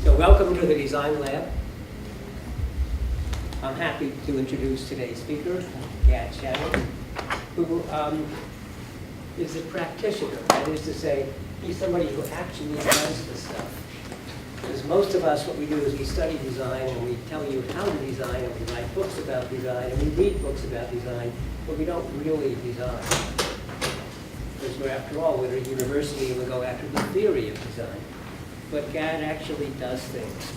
So welcome to the Design Lab. I'm happy to introduce today's speaker, Gad Shaanan, who is a practitioner. That is to say, he's somebody who actually does this stuff. Because most of us, what we do is we study design and we tell you how to design, and we write books about design, and we read books about design, but we don't really design. Because we're, after all, we're at a university and we go after the theory of design. But Gad actually does things.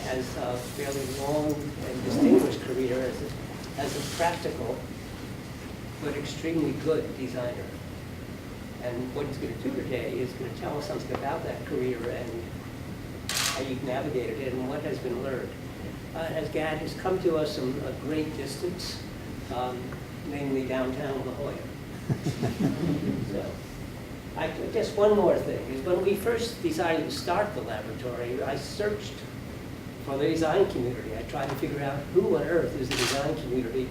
Has a fairly long and distinguished career as a practical but extremely good designer. And what he's going to do today is going to tell us something about that career and how you've navigated it and what has been learned. As Gad has come to us from a great distance, namely downtown La Jolla. So, just one more thing is when we first decided to start the laboratory, I searched for the design community. I tried to figure out who on earth is the design community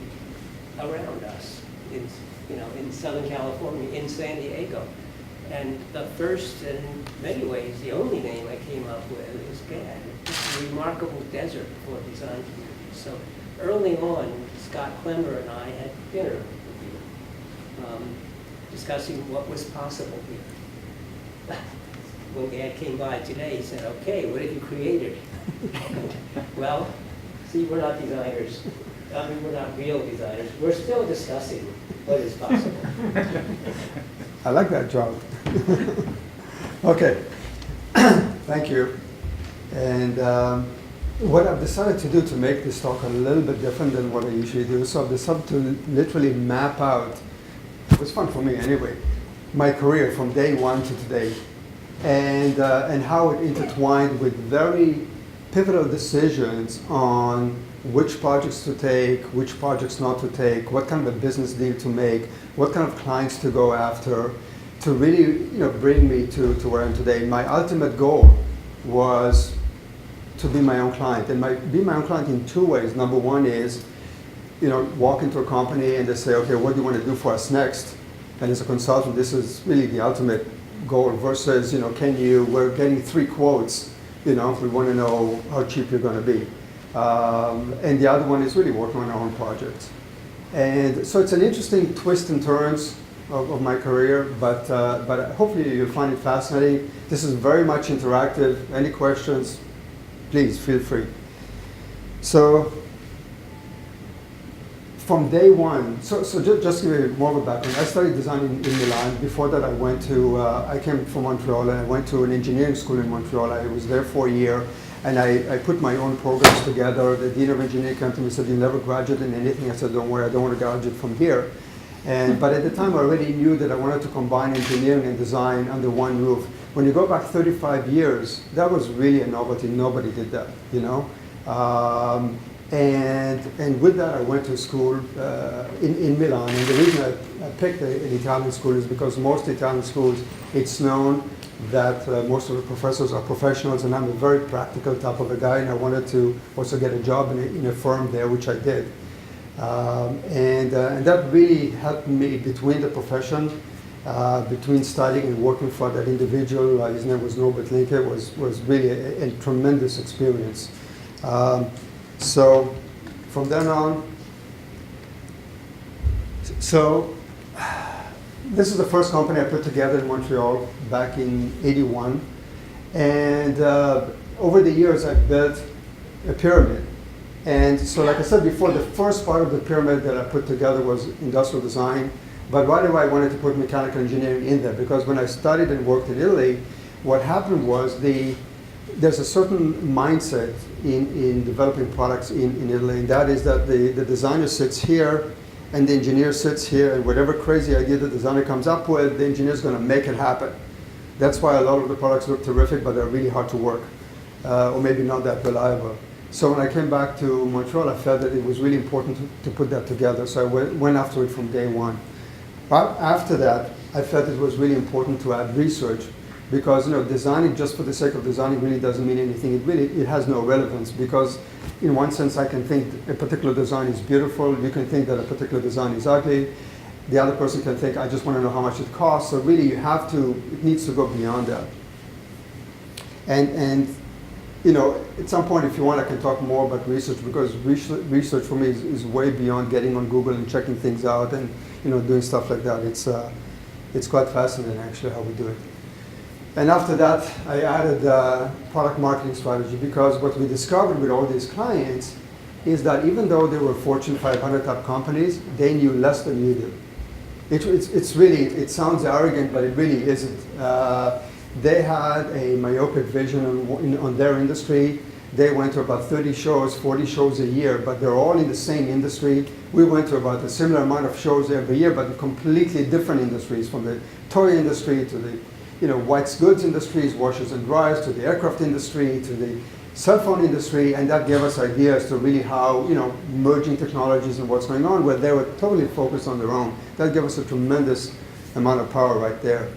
around us in Southern California, in San Diego. And the first, and in many ways, the only name I came up with is Gad. It's a remarkable desert for design communities. So early on, Scott Clemmer and I had dinner with you, discussing what was possible here. When Gad came by today, he said, okay, what have you created? Well, see, we're not designers. I mean, we're not real designers. We're still discussing what is possible. I like that joke. Okay, thank you. And what I've decided to do to make this talk a little bit different than what I usually do, so I've decided to literally map out, it was fun for me anyway, my career from day one to today, and how it intertwined with very pivotal decisions on which projects to take, which projects not to take, what kind of a business deal to make, what kind of clients to go after, to really bring me to where I am today. My ultimate goal was to be my own client, and be my own client in two ways. Number one is, walk into a company and they say, okay, what do you want to do for us next? And as a consultant, this is really the ultimate goal versus, we're getting 3 quotes, we want to know how cheap you're going to be. And the other one is really working on our own projects. And so it's an interesting twist and turns of my career, but hopefully you'll find it fascinating. This is very much interactive. Any questions, please feel free. So from day one, so just to give you more of a background, I studied design in Milan. Before that, I came from Montreal, and I went to an engineering school in Montreal. I was there for a year, and I put my own programs together. The dean of engineering came to me and said, "You never graduate in anything." I said, "Don't worry, I don't want to graduate from here." But at the time, I already knew that I wanted to combine engineering and design under one roof. When you go back 35 years, that was really a novelty. Nobody did that, And with that, I went to school in Milan. And the reason I picked an Italian school is because most Italian schools, it's known that most of the professors are professionals, and I'm a very practical type of a guy, and I wanted to also get a job in a firm there, which I did. And that really helped me between the profession, between studying and working for that individual. His name was Norbert Linke. Was really a tremendous experience. So from then on, this is the first company I put together in Montreal back in '81. And over the years, I built a pyramid. And so like I said before, the first part of the pyramid that I put together was industrial design. But right away, I wanted to put mechanical engineering in there, because when I studied and worked in Italy, what happened was there's a certain mindset in developing products in Italy, and that is that the designer sits here and the engineer sits here, and whatever crazy idea the designer comes up with, the engineer is going to make it happen. That's why a lot of the products look terrific, but they're really hard to work, or maybe not that reliable. So when I came back to Montreal, I felt that it was really important to put that together, so I went after it from day one. But after that, I felt it was really important to add research, because designing just for the sake of designing really doesn't mean anything. It has no relevance, because in one sense I can think a particular design is beautiful, you can think that a particular design is ugly, the other person can think, I just want to know how much it costs. So really it needs to go beyond that. And at some point, if you want, I can talk more about research, because research for me is way beyond getting on Google and checking things out and doing stuff like that. It's quite fascinating actually how we do it. And after that, I added product marketing strategy, because what we discovered with all these clients is that even though they were Fortune 500 type companies, they knew less than you do. It sounds arrogant, but it really isn't. They had a myopic vision on their industry. They went to about 30 shows, 40 shows a year, but they're all in the same industry. We went to about a similar amount of shows every year, but completely different industries, from the toy industry to the white goods industries, washers and dryers, to the aircraft industry, to the cell phone industry, and that gave us ideas to really how, merging technologies and what's going on, where they were totally focused on their own. That gave us a tremendous amount of power right there.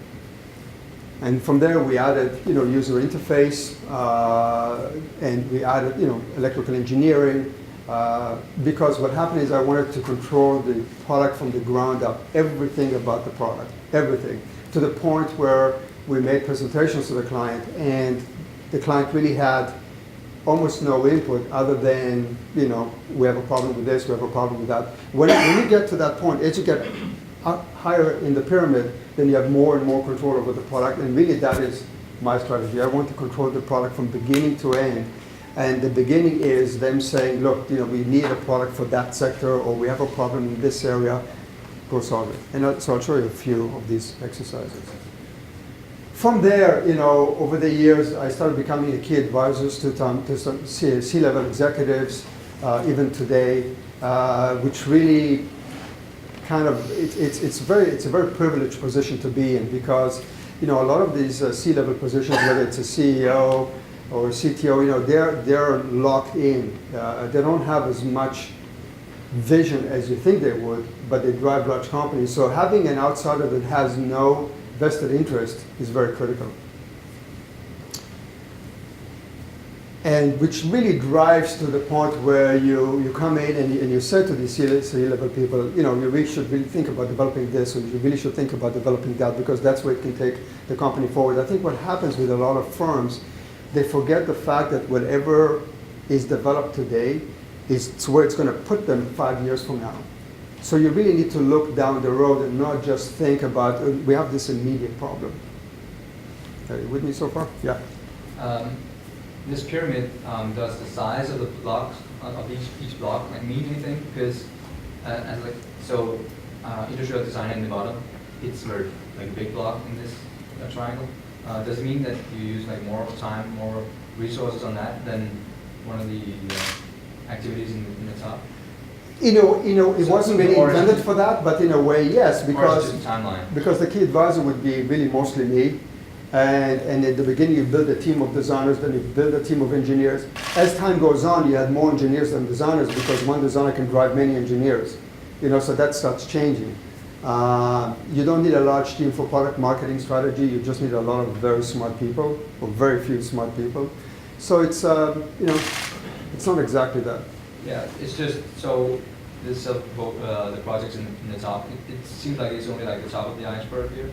And from there, we added, user interface, and we added, electrical engineering, because what happened is I wanted to control the product from the ground up, everything about the product, everything, to the point where we made presentations to the client, and the client really had almost no input other than, we have a problem with this, we have a problem with that. When you get to that point, as you get higher in the pyramid, then you have more and more control over the product, and really that is my strategy. I want to control the product from beginning to end, and the beginning is them saying, look, we need a product for that sector, or we have a problem in this area, go solve it. And so I'll show you a few of these exercises. From there, over the years, I started becoming a key advisor to some C-level executives, even today, which really kind of, it's a very privileged position to be in, because, a lot of these C-level positions, whether it's a CEO or a CTO, they're locked in. They don't have as much vision as you think they would, but they drive large companies. So having an outsider that has no vested interest is very critical. And which really drives to the point where you come in and you say to these C-level people, you really should really think about developing this, or you really should think about developing that, because that's where it can take the company forward. I think what happens with a lot of firms, they forget the fact that whatever is developed today is where it's going to put them 5 years from now. So you really need to look down the road and not just think about, we have this immediate problem. Are you with me so far? Yeah. This pyramid, does the size of the blocks of each block mean anything? Because industrial design in the bottom, it's very like a big block in this triangle. Does it mean that you use more time, more resources on that than one of the activities in the top? It wasn't really intended for that, but in a way, yes, because the key advisor would be really mostly me. And at the beginning, you build a team of designers, then you build a team of engineers. As time goes on, you add more engineers than designers, because one designer can drive many engineers. So that starts changing. You don't need a large team for product marketing strategy. You just need a lot of very smart people, or very few smart people. So it's it's not exactly that. Yeah, it's just so this the projects in the top. It seems like it's only like the top of the iceberg here.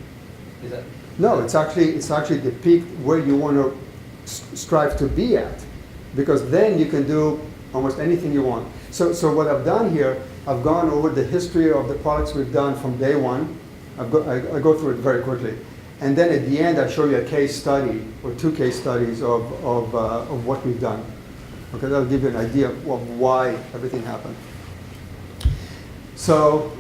Is that? No, it's actually the peak where you want to strive to be at, because then you can do almost anything you want. So what I've done here, I've gone over the history of the products we've done from day one. I go through it very quickly, and then at the end I show you a case study or 2 case studies of what we've done. Okay, that'll give you an idea of why everything happened. So,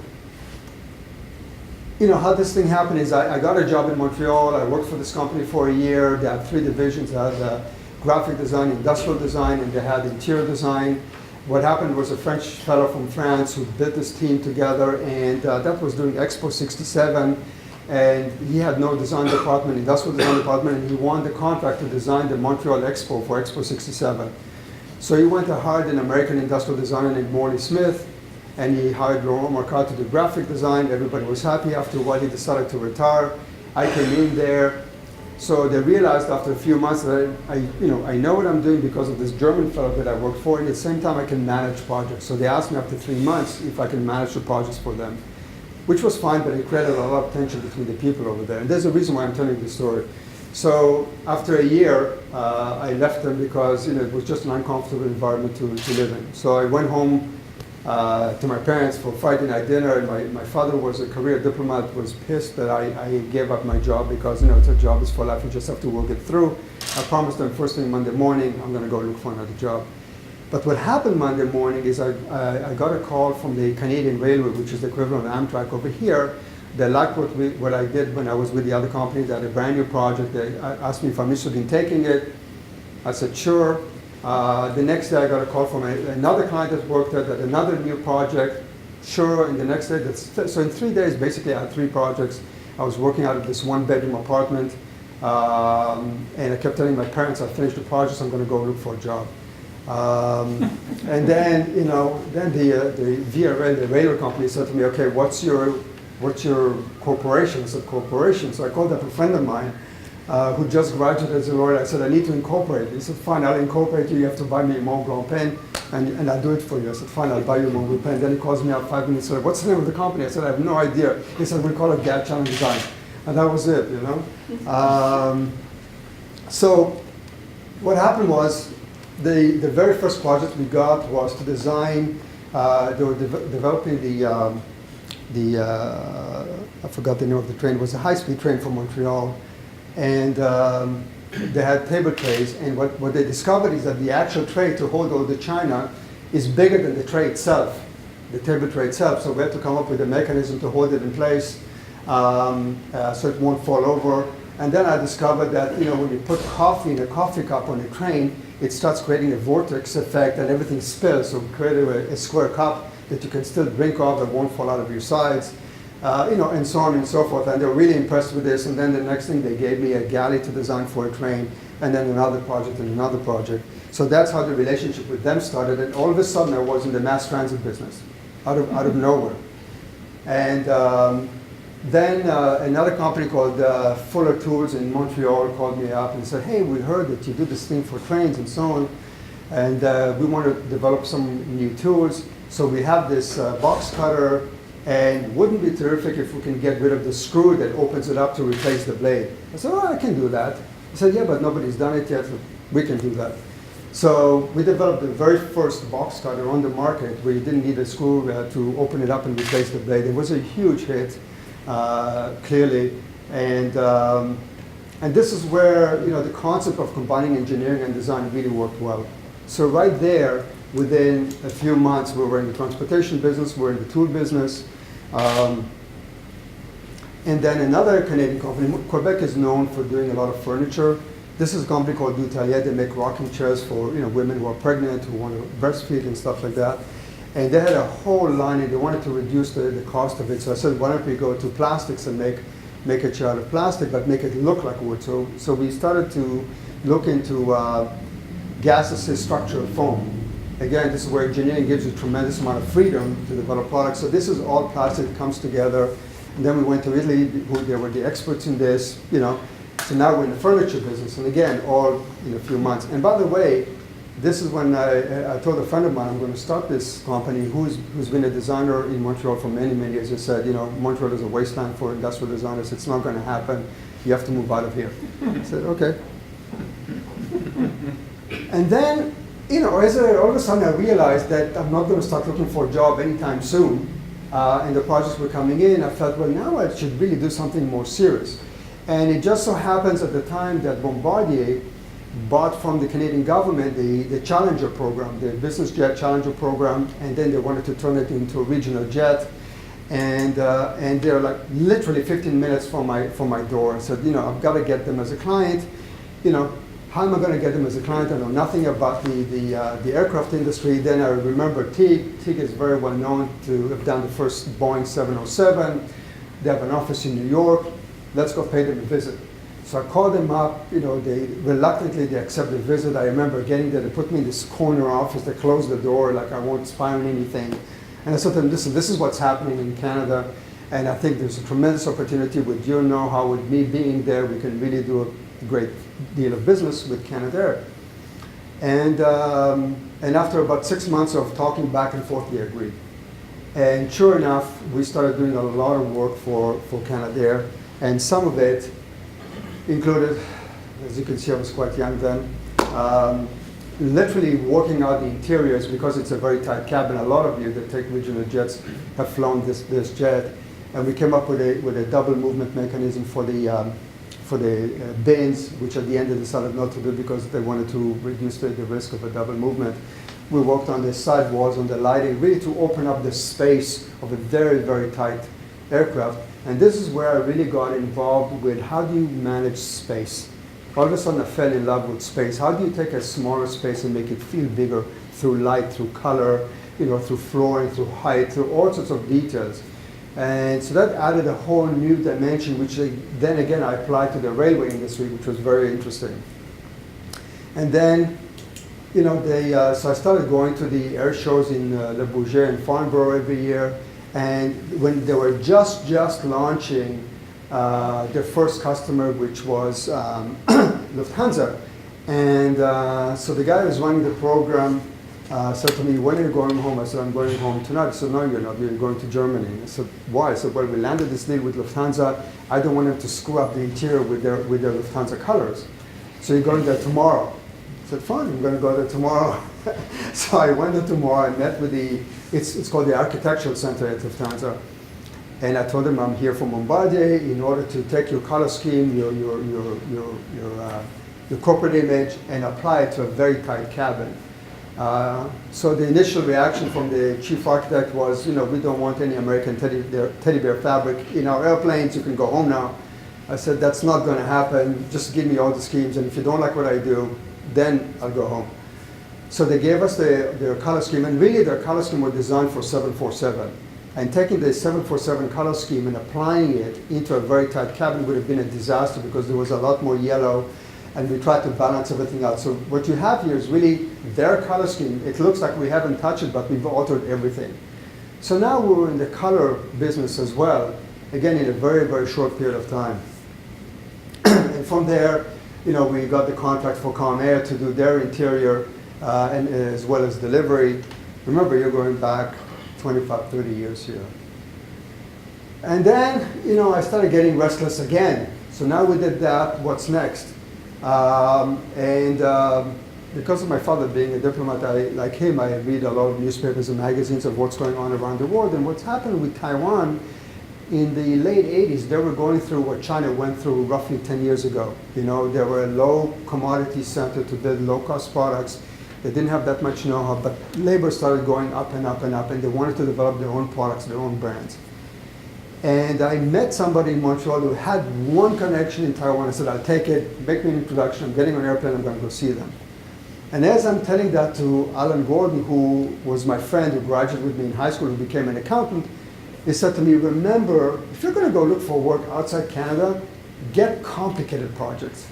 how this thing happened is I got a job in Montreal. I worked for this company for a year. They had 3 divisions. They had graphic design, industrial design, and they had interior design. What happened was a French fellow from France who built this team together, and that was during Expo 67. And he had no design department, industrial design department, and he won the contract to design the Montreal Expo for Expo 67. So he went and hired an American industrial designer named Morley Smith, and he hired Laurent Marcotte to do graphic design. Everybody was happy. After a while, he decided to retire. I came in there. So they realized after a few months that I know what I'm doing because of this German fellow that I worked for, and at the same time I can manage projects. So they asked me after 3 months if I can manage the projects for them, which was fine, but it created a lot of tension between the people over there. And there's a reason why I'm telling this story. So after a year, I left them because it was just an uncomfortable environment to live in. So I went home to my parents for Friday night dinner, and my father was a career diplomat, was pissed that I gave up my job because it's a job is for life, you just have to work it through. I promised them first thing Monday morning, I'm going to go look for another job. But what happened Monday morning is I got a call from the Canadian Railway, which is the equivalent of Amtrak over here. They liked what I did when I was with the other company. They had a brand new project. They asked me if I'm interested in taking it. I said, sure. The next day I got a call from another client that worked at another new project. Sure, and the next day, so in 3 days, basically I had 3 projects. I was working out of this 1-bedroom apartment, and I kept telling my parents, I finished the project, so I'm going to go look for a job. And then, then the VRL, the railway company, said to me, okay, what's your corporation? I said, corporation. So I called up a friend of mine who just graduated as a lawyer. I said, I need to incorporate. He said, fine, I'll incorporate you. You have to buy me a Mont Blanc pen, and I'll do it for you. I said, fine, I'll buy you a Mont Blanc pen. Then he calls me up 5 minutes later. What's the name of the company? I said, I have no idea. He said, we call it Gad Shaanan Design. And that was it, So what happened was, the very first project we got was to design, they were developing I forgot the name of the train, it was a high-speed train from Montreal. And they had table trays, and what they discovered is that the actual tray to hold all the china is bigger than the tray itself, the table tray itself. So we had to come up with a mechanism to hold it in place so it won't fall over. And then I discovered that when you put coffee in a coffee cup on a train, it starts creating a vortex effect and everything spills. So we created a square cup that you can still drink off that won't fall out of your sides, and so on and so forth. And they were really impressed with this. And then the next thing, they gave me a galley to design for a train, and then another project and another project. So that's how the relationship with them started. And all of a sudden, I was in the mass transit business, out of nowhere. And then another company called Fuller Tools in Montreal called me up and said, hey, we heard that you do this thing for trains and so on, and we want to develop some new tools. So we have this box cutter, and wouldn't it be terrific if we can get rid of the screw that opens it up to replace the blade? I said, oh, I can do that. He said, yeah, but nobody's done it yet, so we can do that. So we developed the very first box cutter on the market where you didn't need a screw to open it up and replace the blade. It was a huge hit. Clearly, and this is where the concept of combining engineering and design really worked well. So right there, within a few months, we were in the transportation business, we're in the tool business, and then another Canadian company. Quebec is known for doing a lot of furniture. This is a company called Dutalier. They make rocking chairs for women who are pregnant, who want to breastfeed and stuff like that. And they had a whole line, and they wanted to reduce the cost of it. So I said, why don't we go to plastics and make a chair out of plastic, but make it look like wood. So we started to look into gas-assist structural foam. Again, this is where engineering gives you a tremendous amount of freedom to develop products. So this is all plastic that comes together. And then we went to Italy, they were the experts in this, So now we're in the furniture business, and again, all in a few months. And by the way, this is when I told a friend of mine I'm going to start this company who's been a designer in Montreal for many, many years. He said, Montreal is a wasteland for industrial designers. It's not going to happen. You have to move out of here. I said, okay. And then, all of a sudden I realized that I'm not going to start looking for a job anytime soon. And the projects were coming in. I felt, well, now I should really do something more serious. And it just so happens at the time that Bombardier bought from the Canadian government the Challenger program, the business jet Challenger program, and then they wanted to turn it into a regional jet. And they're like literally 15 minutes from my door. I said, I've got to get them as a client. How am I going to get them as a client? I know nothing about the aircraft industry. Then I remember Teague. Teague is very well known to have done the first Boeing 707. They have an office in New York. Let's go pay them a visit. So I called them up, they reluctantly they accepted the visit. I remember getting there, they put me in this corner office, they closed the door like I won't spy on anything. And I said to them, listen, this is what's happening in Canada, and I think there's a tremendous opportunity with your know-how, with me being there, we can really do a great deal of business with Canadair. And after about 6 months of talking back and forth, they agreed. And sure enough, we started doing a lot of work for Canadair, and some of it included As you can see, I was quite young then. Literally working out the interiors because it's a very tight cabin. A lot of you that take regional jets have flown this jet. And we came up with a double movement mechanism for the bins, which at the end they decided not to do because they wanted to reduce the risk of a double movement. We worked on the side walls, on the lighting, really to open up the space of a very, very tight aircraft. And this is where I really got involved with how do you manage space. All of a sudden I fell in love with space. How do you take a smaller space and make it feel bigger through light, through color, through flooring, through height, through all sorts of details. And so that added a whole new dimension, which then again I applied to the railway industry, which was very interesting. And then, so I started going to the air shows in Le Bourget and Farnborough every year. And when they were just launching their first customer, which was Lufthansa. And so the guy who was running the program said to me, when are you going home? I said, I'm going home tonight. He said, no, you're not. You're going to Germany. I said, why? I said, well, we landed this deal with Lufthansa. I don't want them to screw up the interior with their Lufthansa colors. So you're going there tomorrow. I said, fine, I'm going to go there tomorrow. So I went there tomorrow. I met with it's called the Architectural Center at Lufthansa. And I told them I'm here from Bombardier in order to take your color scheme, your corporate image, and apply it to a very tight cabin. So the initial reaction from the chief architect was, we don't want any American teddy bear fabric in our airplanes. You can go home now. I said, that's not going to happen. Just give me all the schemes, and if you don't like what I do, then I'll go home. So they gave us their color scheme, and really their color scheme was designed for 747. And taking the 747 color scheme and applying it into a very tight cabin would have been a disaster because there was a lot more yellow, and we tried to balance everything out. So what you have here is really their color scheme. It looks like we haven't touched it, but we've altered everything. So now we're in the color business as well, again in a very, very short period of time. And from there, we got the contract for Com Air to do their interior and as well as delivery. Remember, you're going back 25, 30 years here. And then, I started getting restless again. So now we did that, what's next? Because of my father being a diplomat, like him, I read a lot of newspapers and magazines of what's going on around the world. And what's happened with Taiwan, in the late 80s, they were going through what China went through roughly 10 years ago. They were a low commodity center to build low-cost products. They didn't have that much know-how, but labor started going up and up and up, and they wanted to develop their own products, their own brands. And I met somebody in Montreal who had one connection in Taiwan. I said, I'll take it, make me an introduction. I'm getting on an airplane, I'm going to go see them. And as I'm telling that to Alan Gordon, who was my friend who graduated with me in high school, who became an accountant, he said to me, remember, if you're going to go look for work outside Canada, get complicated projects.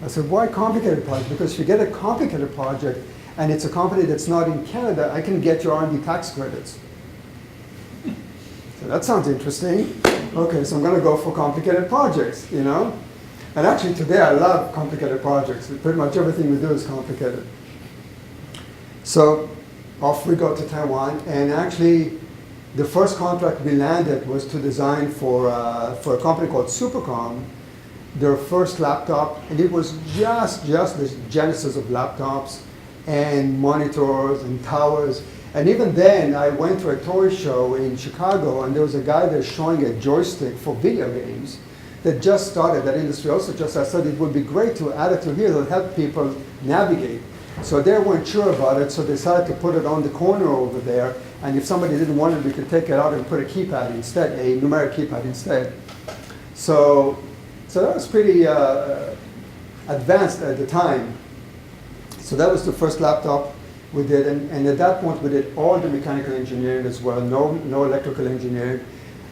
I said, why complicated projects? Because if you get a complicated project, and it's a company that's not in Canada, I can get your R&D tax credits. So that sounds interesting. Okay, so I'm going to go for complicated projects, And actually today I love complicated projects. Pretty much everything we do is complicated. So off we go to Taiwan, and actually the first contract we landed was to design for a company called Supercom, their first laptop, and it was just the genesis of laptops and monitors and towers. And even then, I went to a toy show in Chicago, and there was a guy there showing a joystick for video games that just started. That industry also just started. It would be great to add it to here to help people navigate. So they weren't sure about it, so they decided to put it on the corner over there. And if somebody didn't want it, we could take it out and put a keypad instead, a numeric keypad instead. So that was pretty advanced at the time. So that was the first laptop we did, and at that point we did all the mechanical engineering as well, no electrical engineering.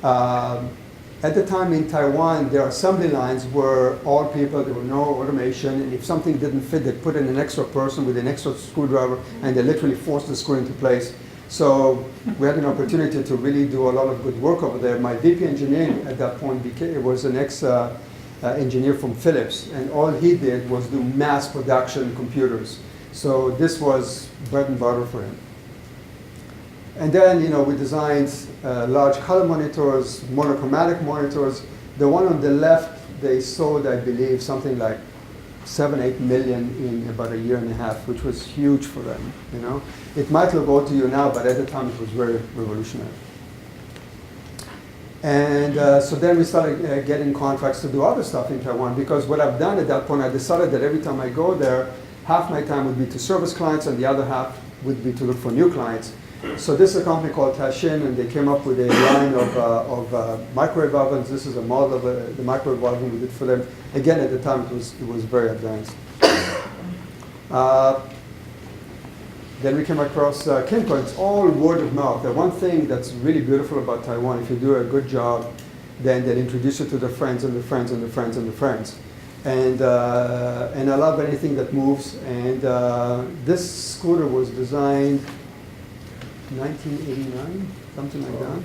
At the time in Taiwan, their assembly lines were all people, there were no automation, and if something didn't fit, they'd put in an extra person with an extra screwdriver, and they literally forced the screw into place. So we had an opportunity to really do a lot of good work over there. My VP engineering at that point was an ex-engineer from Philips, and all he did was do mass production computers. So this was bread and butter for him. And then, we designed large color monitors, monochromatic monitors. The one on the left, they sold, I believe, something like 7-8 million in about a year and a half, which was huge for them. You know, it might look old to you now, but at the time it was very revolutionary. And so then we started getting contracts to do other stuff in Taiwan, because what I've done at that point, I decided that every time I go there, half my time would be to service clients and the other half would be to look for new clients. So this is a company called Tashin, and they came up with a line of microwave ovens. This is a model of the microwave oven we did for them. Again, at the time, it was very advanced. Then we came across Kinko. It's all word of mouth. The one thing that's really beautiful about Taiwan, if you do a good job, then they'll introduce you to the friends and the friends and the friends and the friends. And I love anything that moves. And this scooter was designed 1989, something like that.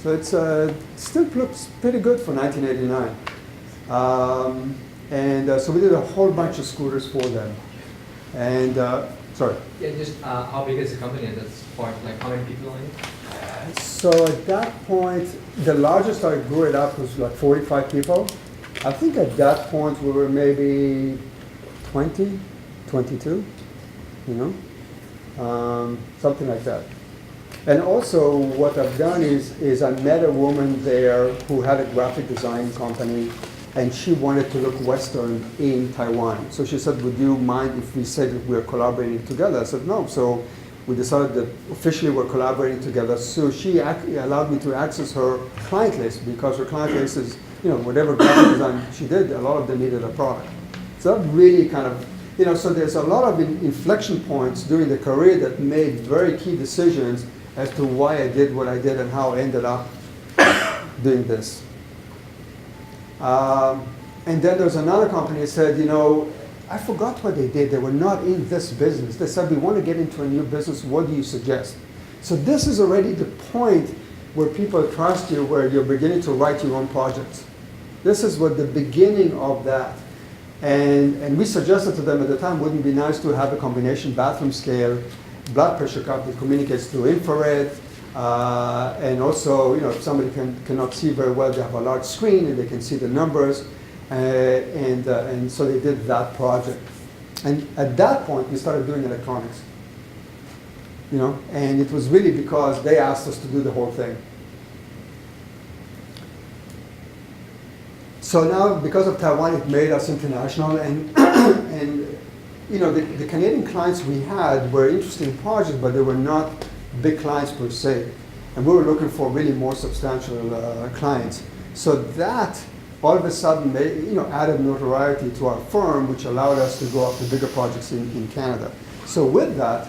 So it's still looks pretty good for 1989. So we did a whole bunch of scooters for them. And sorry. Yeah, just how big is the company at this point? Like how many people in it? So at that point, the largest I grew it up was like 45 people. I think at that point we were maybe 20, 22, you know, something like that. And also what I've done is I met a woman there who had a graphic design company, and she wanted to look Western in Taiwan. So she said, would you mind if we said that we're collaborating together? I said, no. So we decided that officially we're collaborating together. So she allowed me to access her client list, because her client list is, you know, whatever graphic design she did, a lot of them needed a product. So that really kind of, you know, so there's a lot of inflection points during the career that made very key decisions as to why I did what I did and how I ended up doing this. And then there's another company that said, you know, I forgot what they did. They were not in this business. They said, we want to get into a new business. What do you suggest? So this is already the point where people trust you, where you're beginning to write your own projects. This is what the beginning of that. And we suggested to them at the time, wouldn't it be nice to have a combination bathroom scale blood pressure cuff that communicates through infrared, and also, you know, if somebody cannot see very well, they have a large screen and they can see the numbers, and so they did that project. And at that point, we started doing electronics, you know, and it was really because they asked us to do the whole thing. So now, because of Taiwan, it made us international, and and you know, the Canadian clients we had were interesting projects, but they were not big clients per se. And we were looking for really more substantial clients. So that all of a sudden added notoriety to our firm, which allowed us to go after bigger projects in Canada. So with that,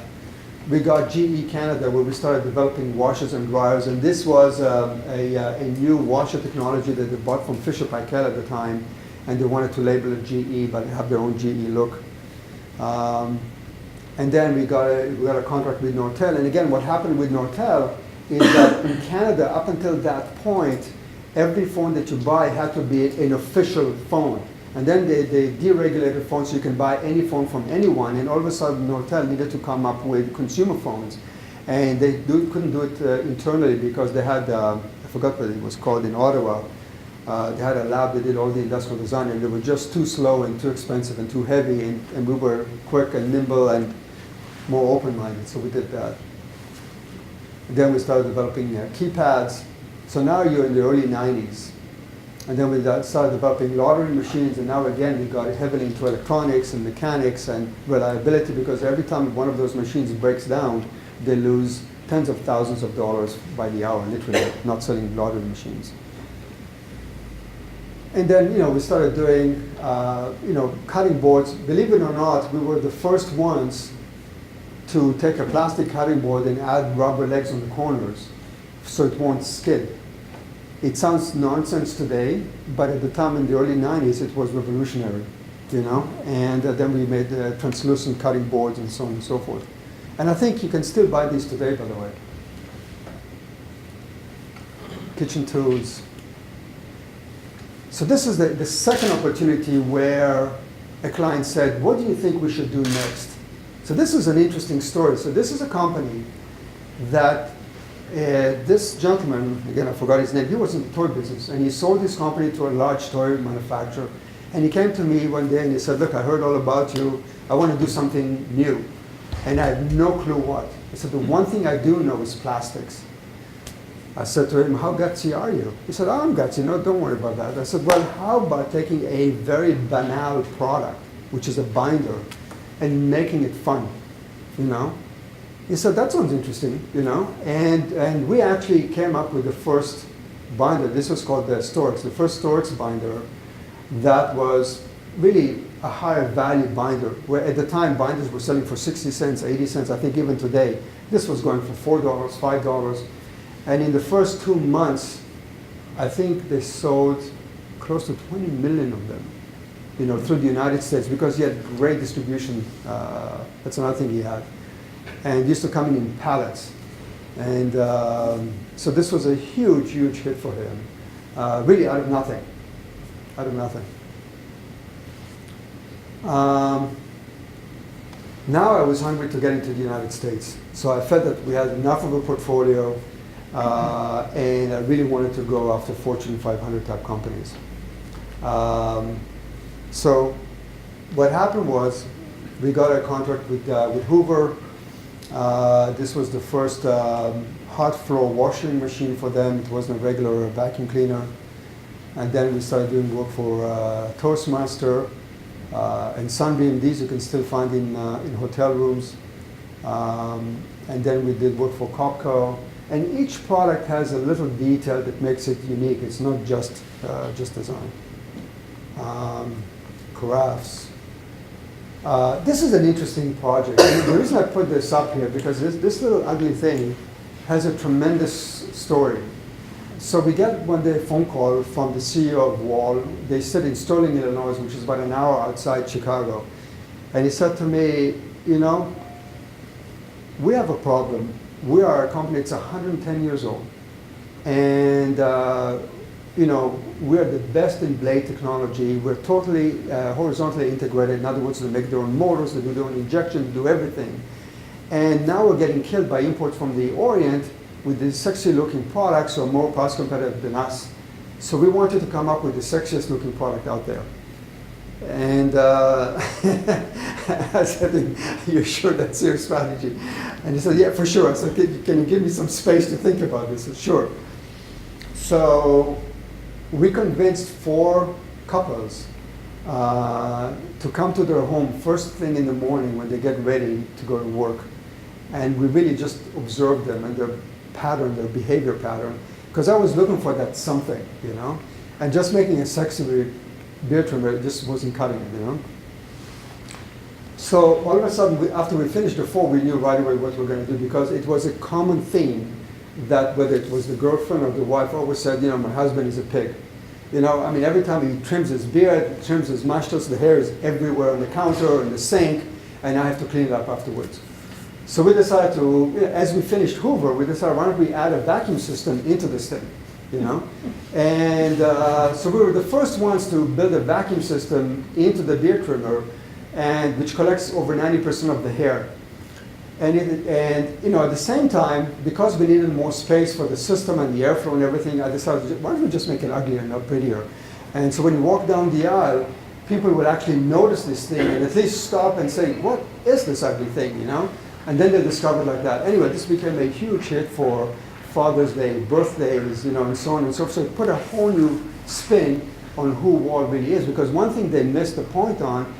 we got GE Canada, where we started developing washers and dryers. And this was a new washer technology that they bought from Fisher Paykel at the time. And they wanted to label it GE, but have their own GE look. And then we got a contract with Nortel. And again, what happened with Nortel is that in Canada, up until that point, every phone that you buy had to be an official phone. And then they deregulated phones, so you can buy any phone from anyone. And all of a sudden, Nortel needed to come up with consumer phones. And they couldn't do it internally, because they had, I forgot what it was called in Ottawa. They had a lab that did all the industrial design, and they were just too slow and too expensive and too heavy, and we were quick and nimble and more open-minded, so we did that. And then we started developing keypads. So now you're in the early 90s. And then we started developing lottery machines, and now again we got heavily into electronics and mechanics and reliability, because every time one of those machines breaks down, they lose tens of thousands of dollars by the hour, literally, not selling lottery machines. And then, we started doing, cutting boards. Believe it or not, we were the first ones to take a plastic cutting board and add rubber legs on the corners so it won't skid. It sounds nonsense today, but at the time in the early 90s, it was revolutionary, And then we made translucent cutting boards and so on and so forth. And I think you can still buy these today, by the way. Kitchen tools. So this is the second opportunity where a client said, what do you think we should do next? So this is an interesting story. So this is a company that this gentleman, again, I forgot his name, he was in the toy business, and he sold his company to a large toy manufacturer. And he came to me one day and he said, look, I heard all about you. I want to do something new. And I had no clue what. He said, the one thing I do know is plastics. I said to him, how gutsy are you? He said, oh, I'm gutsy. No, don't worry about that. I said, well, how about taking a very banal product, which is a binder, and making it fun, you know? He said, that sounds interesting, you know? And we actually came up with the first binder. This was called the Storx, the first Storx binder that was really a higher value binder, where at the time binders were selling for 60 cents, 80 cents. I think even today, this was going for $4, $5. And in the first 2 months, I think they sold close to 20 million of them, you know, through the United States, because he had great distribution. That's another thing he had. And it used to come in pallets. And so this was a huge, huge hit for him, really out of nothing, out of nothing. Now I was hungry to get into the United States. So I felt that we had enough of a portfolio, and I really wanted to go after Fortune 500 type companies. So what happened was we got a contract with Hoover. This was the first hot floor washing machine for them. It wasn't a regular vacuum cleaner. And then we started doing work for Toastmaster and Sunbeam. These you can still find in hotel rooms. And then we did work for Copco. And each product has a little detail that makes it unique. It's not just design. Crafts. This is an interesting project. And the reason I put this up here, because this little ugly thing has a tremendous story. So we get one day a phone call from the CEO of Wall. They sit in Sterling, Illinois, which is about an hour outside Chicago. And he said to me, you know, we have a problem. We are a company that's 110 years old. And you know, we're the best in blade technology. We're totally horizontally integrated. In other words, they make their own motors, they do their own injection, they do everything. And now we're getting killed by imports from the Orient with these sexy looking products who are more cost competitive than us. So we wanted to come up with the sexiest looking product out there. And I said, are you sure that's your strategy? And he said, yeah, for sure. I said, can you give me some space to think about this? He said, sure. So we convinced 4 couples to come to their home first thing in the morning when they get ready to go to work. And we really just observed them and their pattern, their behavior pattern. Because I was looking for that something, you know? And just making a sexy beard trimmer just wasn't cutting it, you know? So all of a sudden, after we finished the 4, we knew right away what we were going to do, because it was a common theme that whether it was the girlfriend or the wife always said, you know, my husband is a pig. You know, I mean, every time he trims his beard, trims his mustache, the hair is everywhere on the counter, in the sink, and I have to clean it up afterwards. So we decided to, as we finished Hoover, we decided, why don't we add a vacuum system into this thing, you know? And so we were the first ones to build a vacuum system into the beard trimmer, and which collects over 90% of the hair. And you know, at the same time, because we needed more space for the system and the airflow and everything, I decided, why don't we just make it uglier and not prettier? And so when you walk down the aisle, people would actually notice this thing and at least stop and say, what is this ugly thing, you know? And then they discovered like that. Anyway, this became a huge hit for Father's Day, birthdays, you know, and so on and so forth. So it put a whole new spin on who Wall really is, because one thing they missed the point on,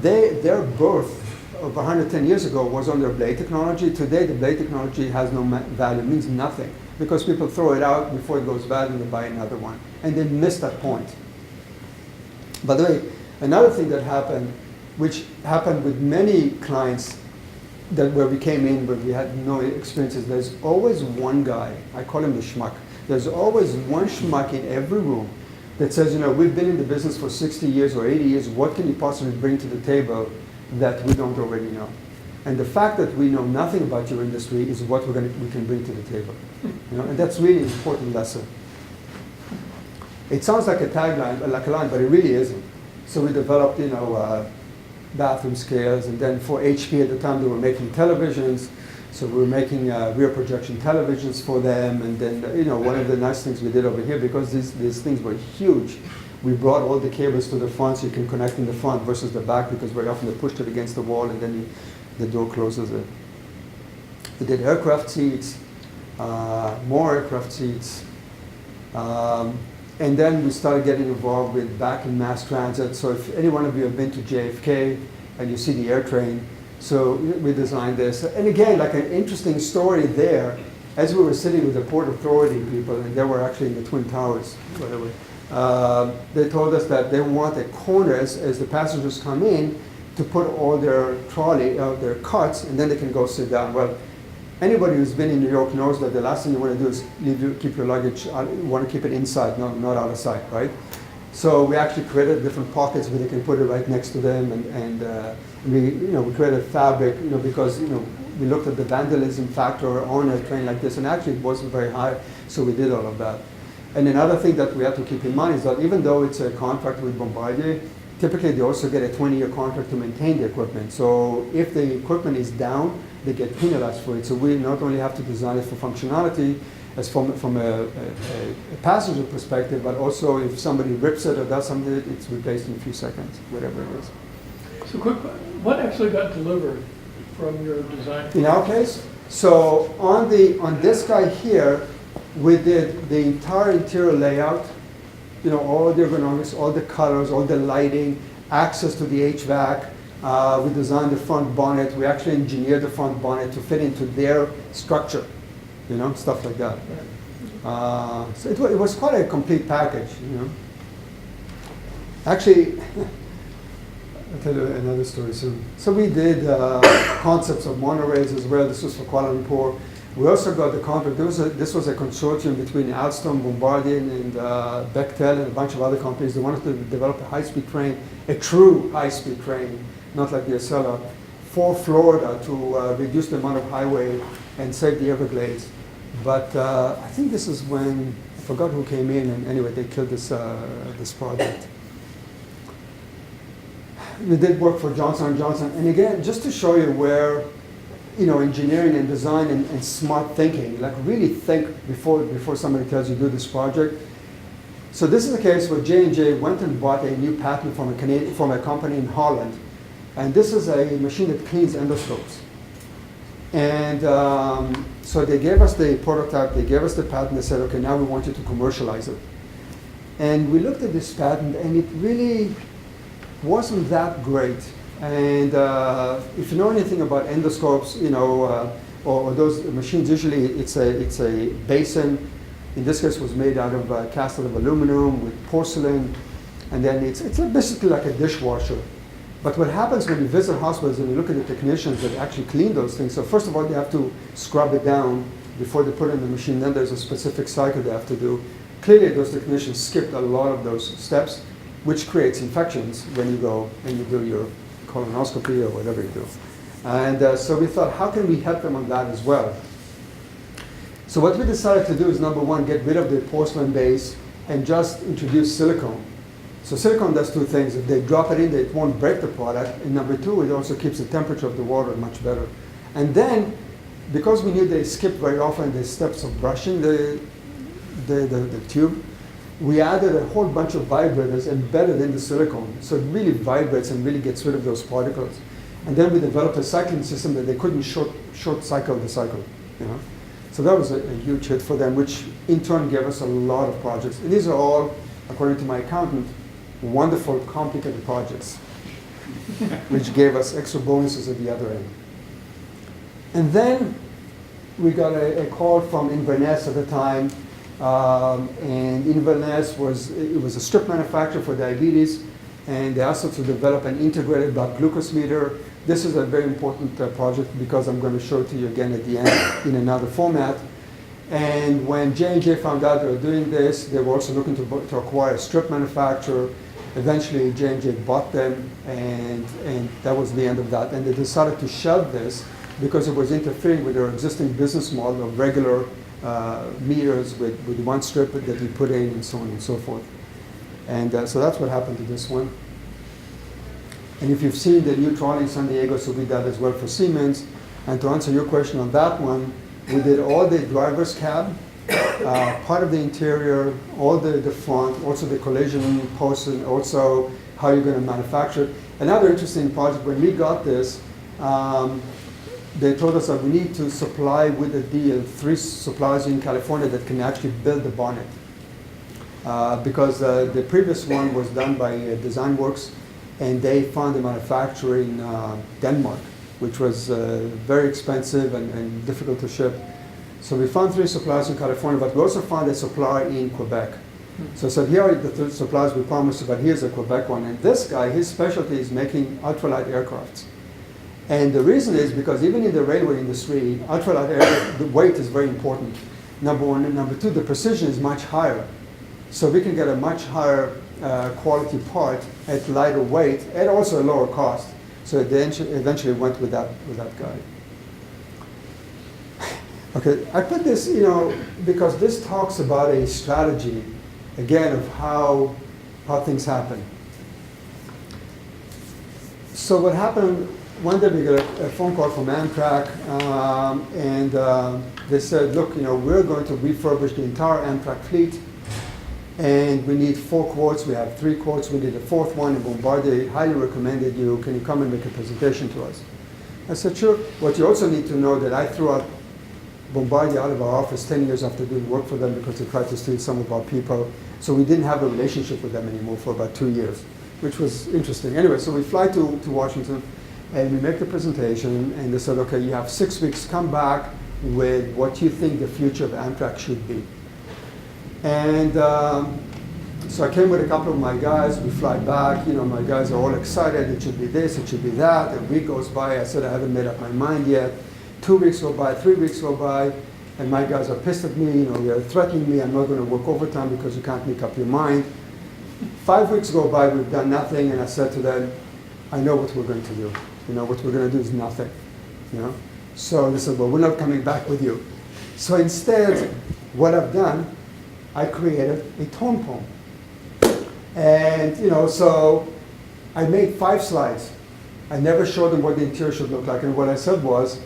their birth of 110 years ago was on their blade technology. Today, the blade technology has no value, means nothing, because people throw it out before it goes bad and they buy another one. And they missed that point. By the way, another thing that happened, which happened with many clients that where we came in but we had no experiences, there's always one guy, I call him the schmuck. There's always one schmuck in every room that says, you know, we've been in the business for 60 years or 80 years, what can you possibly bring to the table that we don't already know? And the fact that we know nothing about your industry is what we can bring to the table. You know, and that's really an important lesson. It sounds like a tagline, like a line, but it really isn't. So we developed, you know, bathroom scales, and then for HP at the time they were making televisions, so we were making rear projection televisions for them. And then, you know, one of the nice things we did over here, because these things were huge, we brought all the cables to the front so you can connect in the front versus the back, because very often they pushed it against the wall and then the door closes it. We did aircraft seats, more aircraft seats, and then we started getting involved with back in mass transit. So if any one of you have been to JFK and you see the air train, so we designed this. And again, like an interesting story there, as we were sitting with the Port Authority people, and they were actually in the Twin Towers, whatever, they told us that they want a corner as the passengers come in to put all their trolley, their carts, and then they can go sit down. Well, anybody who's been in New York knows that the last thing you want to do is keep your luggage, you want to keep it inside, not out of sight, right? So we actually created different pockets where they can put it right next to them, and we created fabric, because we looked at the vandalism factor on a train like this, and actually it wasn't very high, so we did all of that. And another thing that we have to keep in mind is that even though it's a contract with Bombardier, typically they also get a 20-year contract to maintain the equipment. So if the equipment is down, they get penalized for it. So we not only have to design it for functionality, as from a passenger perspective, but also if somebody rips it or does something, it's replaced in a few seconds, whatever it is. So quick, what actually got delivered from your design? In our case, so on this guy here, we did the entire interior layout, all the ergonomics, all the colors, all the lighting, access to the HVAC. We designed the front bonnet. We actually engineered the front bonnet to fit into their structure, stuff like that. So it was quite a complete package, Actually, I'll tell you another story soon. So we did concepts of monorails as well. This was for Kuala Lumpur. We also got the contract. This was a consortium between Alstom, Bombardier, and Bechtel, and a bunch of other companies. They wanted to develop a high-speed train, a true high-speed train, not like the Acela, for Florida to reduce the amount of highway and save the Everglades. But I think this is when, I forgot who came in, and anyway, they killed this project. We did work for Johnson & Johnson, and again, just to show you where, engineering and design and smart thinking, like really think before somebody tells you do this project. So this is a case where J&J went and bought a new patent from a company in Holland, and this is a machine that cleans endoscopes. And so they gave us the prototype, they gave us the patent, they said, okay, now we want you to commercialize it. And we looked at this patent, and it really wasn't that great. And if you know anything about endoscopes, or those machines, usually it's a basin. In this case, was made out of cast out of aluminum with porcelain, and then it's basically like a dishwasher. But what happens when you visit hospitals and you look at the technicians that actually clean those things, so first of all, they have to scrub it down before they put it in the machine. Then there's a specific cycle they have to do. Clearly, those technicians skipped a lot of those steps, which creates infections when you go and you do your colonoscopy or whatever you do. And so we thought, how can we help them on that as well? So what we decided to do is, number one, get rid of the porcelain base and just introduce silicone. So silicone does two things. If they drop it in, it won't break the product. And number two, it also keeps the temperature of the water much better. And then, because we knew they skipped very often the steps of brushing the tube, we added a whole bunch of vibrators embedded in the silicone. So it really vibrates and really gets rid of those particles. And then we developed a cycling system that they couldn't short cycle the cycle. So that was a huge hit for them, which in turn gave us a lot of projects. And these are all, according to my accountant, wonderful, complicated projects, which gave us extra bonuses at the other end. And then we got a call from Inverness at the time. And Inverness was a strip manufacturer for diabetes, and they asked us to develop an integrated blood glucose meter. This is a very important project because I'm going to show it to you again at the end in another format. And when J&J found out they were doing this, they were also looking to acquire a strip manufacturer. Eventually, J&J bought them, and that was the end of that. And they decided to shelve this because it was interfering with their existing business model of regular meters with one strip that you put in and so on and so forth. And so that's what happened to this one. And if you've seen the new trolley in San Diego, so we did that as well for Siemens. And to answer your question on that one, we did all the driver's cab part of the interior, all the front, also the collision posts, and also how you're going to manufacture it. Another interesting project, when we got this, they told us that we need to supply with a deal 3 suppliers in California that can actually build the bonnet. Because the previous one was done by Design Works, and they found a manufacturer in Denmark, which was very expensive and difficult to ship. So we found 3 suppliers in California, but we also found a supplier in Quebec. So I said, here are the 3 suppliers we promised you, but here's a Quebec one. And this guy, his specialty is making ultralight aircrafts. And the reason is because even in the railway industry, ultralight aircraft, the weight is very important. Number one. And number 2, the precision is much higher. So we can get a much higher quality part at lighter weight and also a lower cost. So they eventually went with that guy. Okay, I put this, because this talks about a strategy, again, of how things happen. So what happened, one day we got a phone call from Amtrak, and they said, look, we're going to refurbish the entire Amtrak fleet, and we need 4 quotes. We have 3 quotes. We need a 4th one, and Bombardier highly recommended you. Can you come and make a presentation to us? I said, sure. What you also need to know that I threw out Bombardier out of our office 10 years after doing work for them because they tried to steal some of our people. So we didn't have a relationship with them anymore for about 2 years, which was interesting. Anyway, so we fly to Washington, and we make the presentation, and they said, okay, you have 6 weeks, come back with what you think the future of Amtrak should be. And so I came with a couple of my guys, we fly back, my guys are all excited, it should be this, it should be that. A week goes by, I said, I haven't made up my mind yet. 2 weeks go by, 3 weeks go by, and my guys are pissed at me, they're threatening me, I'm not going to work overtime because you can't make up your mind. 5 weeks go by, we've done nothing, and I said to them, I know what we're going to do. What we're going to do is nothing. So they said, well, we're not coming back with you. So instead, what I've done, I created a tone poem. And, so I made 5 slides. I never showed them what the interior should look like, and what I said was,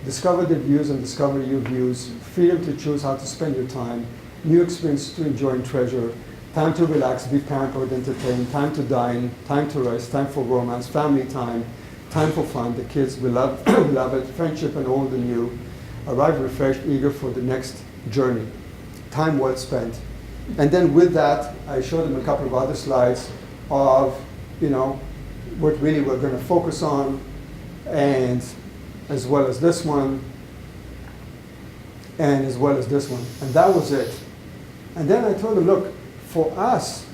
discover the views and discover your views, freedom to choose how to spend your time, new experiences to enjoy and treasure, time to relax, be pampered, entertain, time to dine, time to rest, time for romance, family time for fun, the kids, we love it, friendship and old and new, arrive refreshed, eager for the next journey, time well spent. And then with that, I showed them a couple of other slides of, what really we're going to focus on, and as well as this one, and as well as this one. And that was it. And then I told them, look, for us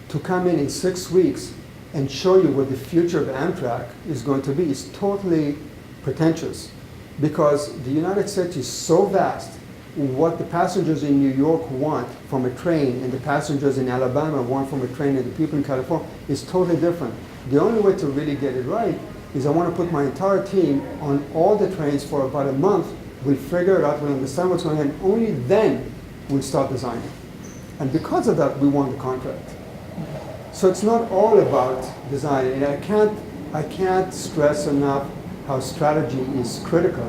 to come in 6 weeks and show you what the future of Amtrak is going to be is totally pretentious, because the United States is so vast. What the passengers in New York want from a train and the passengers in Alabama want from a train and the people in California is totally different. The only way to really get it right is I want to put my entire team on all the trains for about a month. We'll figure it out, we'll understand what's going on, and only then we'll start designing. And because of that, we won the contract. So it's not all about design, and I can't stress enough how strategy is critical.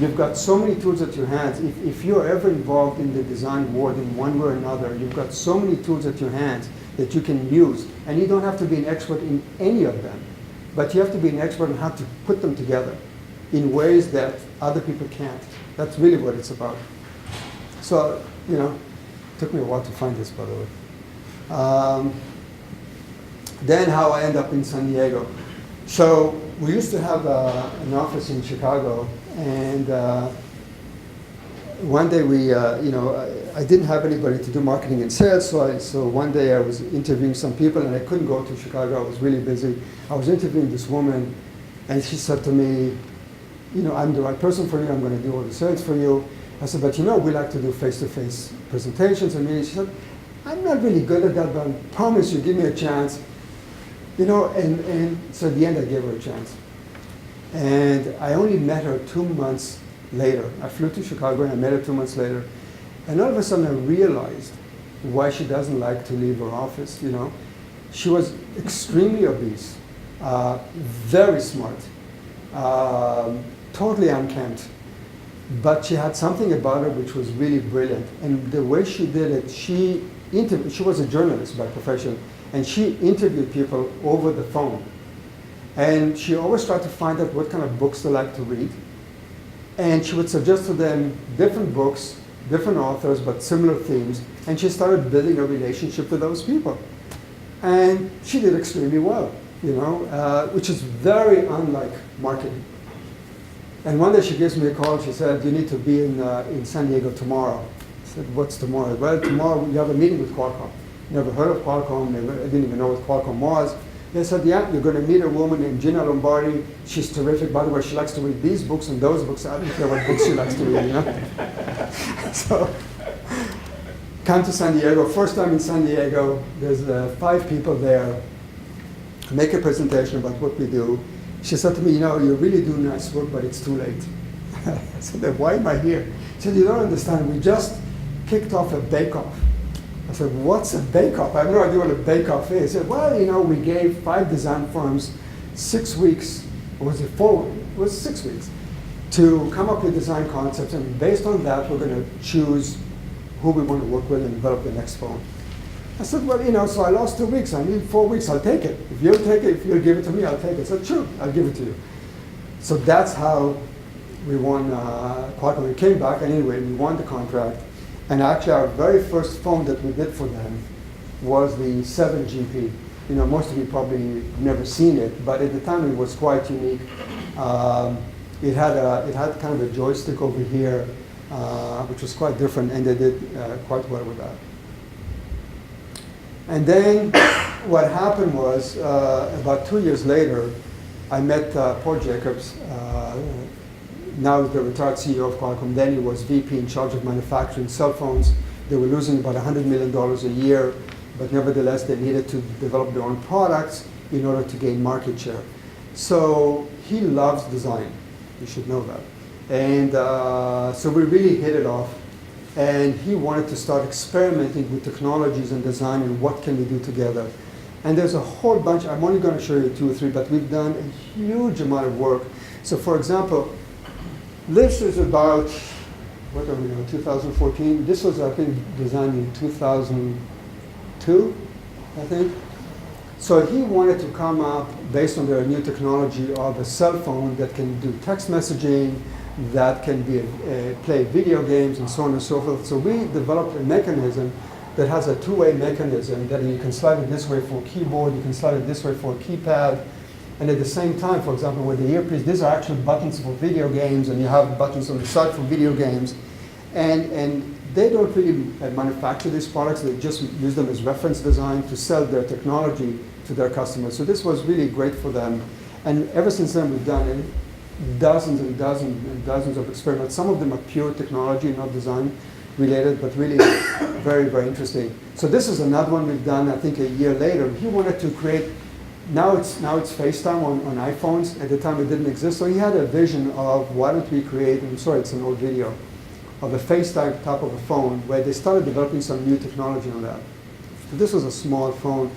You've got so many tools at your hands. If you're ever involved in the design world in one way or another, you've got so many tools at your hands that you can use. And you don't have to be an expert in any of them, but you have to be an expert in how to put them together in ways that other people can't. That's really what it's about. So, it took me a while to find this, by the way. Then how I end up in San Diego. So we used to have an office in Chicago, and one day I didn't have anybody to do marketing and sales, so one day I was interviewing some people, and I couldn't go to Chicago. I was really busy. I was interviewing this woman, and she said to me, I'm the right person for you. I'm going to do all the sales for you. I said, but we like to do face-to-face presentations and meetings. She said, I'm not really good at that, but I promise you, give me a chance. And so at the end I gave her a chance. And I only met her 2 months later. I flew to Chicago and I met her 2 months later. And all of a sudden I realized why she doesn't like to leave her office, She was extremely obese, very smart, totally unkempt, But she had something about her which was really brilliant. And the way she did it, she was a journalist by profession, and she interviewed people over the phone. And she always tried to find out what kind of books they like to read. And she would suggest to them different books, different authors, but similar themes. And she started building a relationship with those people. And she did extremely well, which is very unlike marketing. And one day she gives me a call. She said, "You need to be in San Diego tomorrow." I said, "What's tomorrow?" "Well, tomorrow you have a meeting with Qualcomm." Never heard of Qualcomm. I didn't even know what Qualcomm was. They said, "Yeah, you're going to meet a woman named Gina Lombardi. She's terrific. By the way, she likes to read these books and those books." I don't care what books she likes to read, So, come to San Diego. First time in San Diego. There's 5 people there. Make a presentation about what we do. She said to me, "You really do nice work, but it's too late." I said, "Why am I here?" She said, "You don't understand. We just kicked off a bake-off." I said, "What's a bake-off?" I have no idea what a bake-off is. She said, "Well, we gave 5 design firms 6 weeks, or was it 4? It was 6 weeks, to come up with design concepts, and based on that, we're going to choose who we want to work with and develop the next phone." I said, "Well, so I lost 2 weeks. I need 4 weeks. I'll take it. If you'll take it, if you'll give it to me, I'll take it." I said, "Sure, I'll give it to you." So that's how we won Qualcomm. We came back, and anyway, we won the contract. And actually, our very first phone that we did for them was the 7GP. Most of you probably never seen it, but at the time it was quite unique. It had kind of a joystick over here, which was quite different, and they did quite well with that. And then what happened was, about 2 years later, I met Paul Jacobs. Now the retired CEO of Qualcomm. Then he was VP in charge of manufacturing cell phones. They were losing about $100 million a year, but nevertheless they needed to develop their own products in order to gain market share. So he loves design. You should know that. And so we really hit it off. And he wanted to start experimenting with technologies and design and what can we do together. And there's a whole bunch. I'm only going to show you 2 or 3, but we've done a huge amount of work. So for example, this is about, 2014. This was, I think, designed in 2002, I think. So he wanted to come up, based on their new technology, of a cell phone that can do text messaging, that can be play video games, and so on and so forth. So we developed a mechanism that has a 2-way mechanism that you can slide it this way for a keyboard, you can slide it this way for a keypad. And at the same time, for example, with the earpiece, these are actually buttons for video games, and you have buttons on the side for video games. And they don't really manufacture these products. They just use them as reference design to sell their technology to their customers. So this was really great for them. And ever since then, we've done dozens and dozens and dozens of experiments. Some of them are pure technology, not design related, but really very, very interesting. So this is another one we've done, I think, a year later. He wanted to create. Now it's FaceTime on iPhones. At the time it didn't exist. So he had a vision of why don't we create, I'm sorry, it's an old video, of a FaceTime type of a phone where they started developing some new technology on that. So this was a small phone.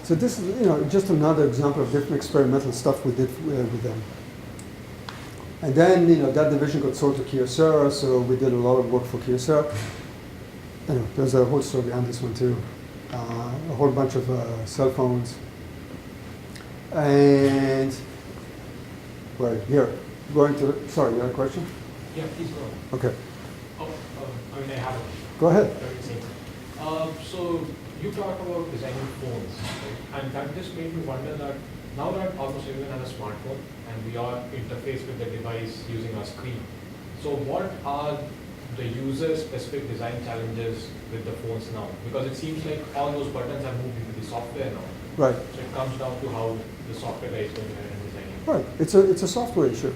So this is, just another example of different experimental stuff we did with them. And then, that division got sold to Kyocera, so we did a lot of work for Kyocera. Anyway, there's a whole story behind this one too. A whole bunch of cell phones. And, right here, sorry, you had a question? Yeah, please go on. Okay, I mean, I have it. go ahead. So you talk about designing phones, right? And that just made me wonder that now that almost everyone has a smartphone and we are interfaced with the device using our screen. So what are the user-specific design challenges with the phones now? Because it seems like all those buttons are moved into the software now. Right. So it comes down to how the software guy is going ahead and designing. Right, it's a software issue.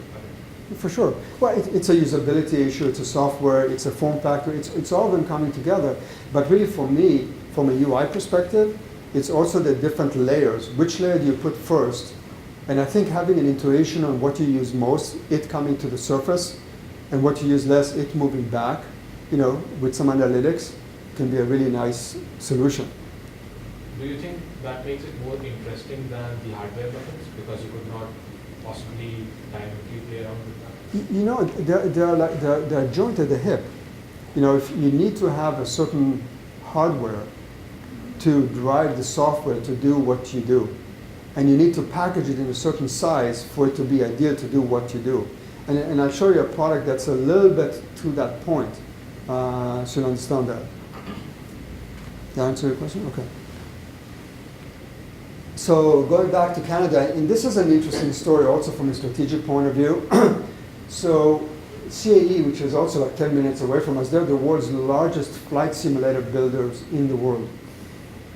For sure. Well, it's a usability issue, it's a software, it's a form factor, it's all of them coming together. But really for me, from a UI perspective, it's also the different layers. Which layer do you put first? And I think having an intuition on what you use most, it coming to the surface, and what you use less, it moving back, with some analytics, can be a really nice solution. Do you think that makes it more interesting than the hardware buttons because you could not possibly dynamically play around with that? They're joined at the hip. If you need to have a certain hardware to drive the software to do what you do, and you need to package it in a certain size for it to be ideal to do what you do. And I'll show you a product that's a little bit to that point, so you understand that. Did I answer your question? Okay. So going back to Canada, and this is an interesting story also from a strategic point of view. So CAE, which is also like 10 minutes away from us, they're the world's largest flight simulator builders in the world.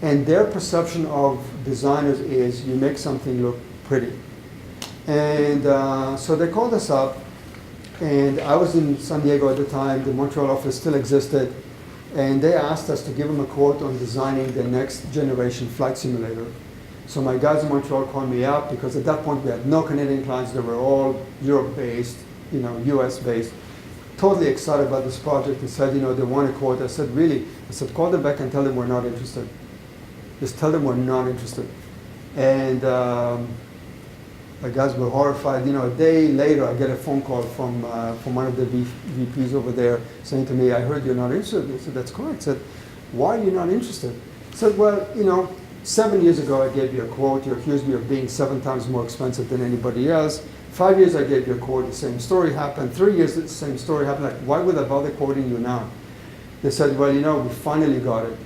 And their perception of designers is you make something look pretty. And so they called us up, and I was in San Diego at the time, the Montreal office still existed, and they asked us to give them a quote on designing the next generation flight simulator. So my guys in Montreal called me up because at that point we had no Canadian clients, they were all Europe-based, US-based. Totally excited about this project and said, they want a quote. I said, really? I said, call them back and tell them we're not interested. Just tell them we're not interested. And my guys were horrified. A day later, I get a phone call from one of the VPs over there saying to me, I heard you're not interested. I said, that's correct. I said, why are you not interested? I said, well, 7 years ago, I gave you a quote. You accused me of being 7 times more expensive than anybody else. 5 years, I gave you a quote. The same story happened. 3 years, the same story happened. Like, why would I bother quoting you now? They said, well, we finally got it.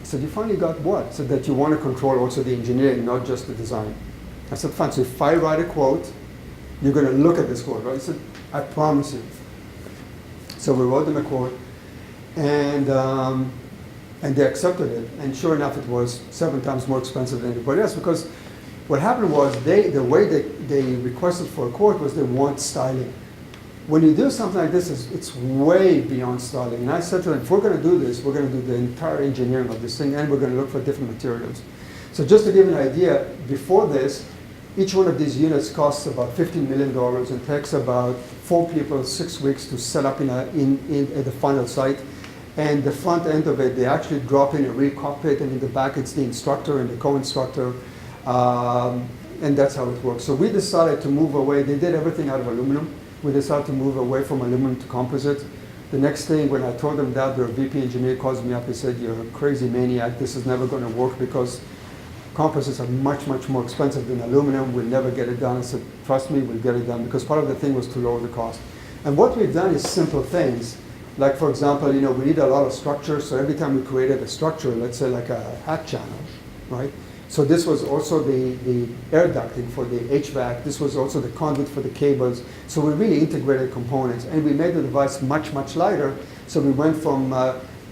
I said, you finally got what? I said, that you want to control also the engineering, not just the design. I said, fine. So if I write a quote, you're going to look at this quote, right? I said, I promise you. So we wrote them a quote, and they accepted it. And sure enough, it was 7 times more expensive than anybody else because what happened was the way they requested for a quote was they want styling. When you do something like this, it's way beyond styling. And I said to them, if we're going to do this, we're going to do the entire engineering of this thing, and we're going to look for different materials. So just to give you an idea, before this, each one of these units costs about $15 million and takes about 4 people 6 weeks to set up at the final site. And the front end of it, they actually drop in a real cockpit, and in the back it's the instructor and the co-instructor, and that's how it works. So we decided to move away. They did everything out of aluminum. We decided to move away from aluminum to composite. The next thing, when I told them that, their VP engineer calls me up and said, you're a crazy maniac. This is never going to work because composites are much, much more expensive than aluminum. We'll never get it done. I said, trust me, we'll get it done, because part of the thing was to lower the cost. And what we've done is simple things. Like, for example, we need a lot of structure. So every time we created a structure, let's say like a hat channel, right? So this was also the air ducting for the HVAC. This was also the conduit for the cables. So we really integrated components, and we made the device much, much lighter. So we went from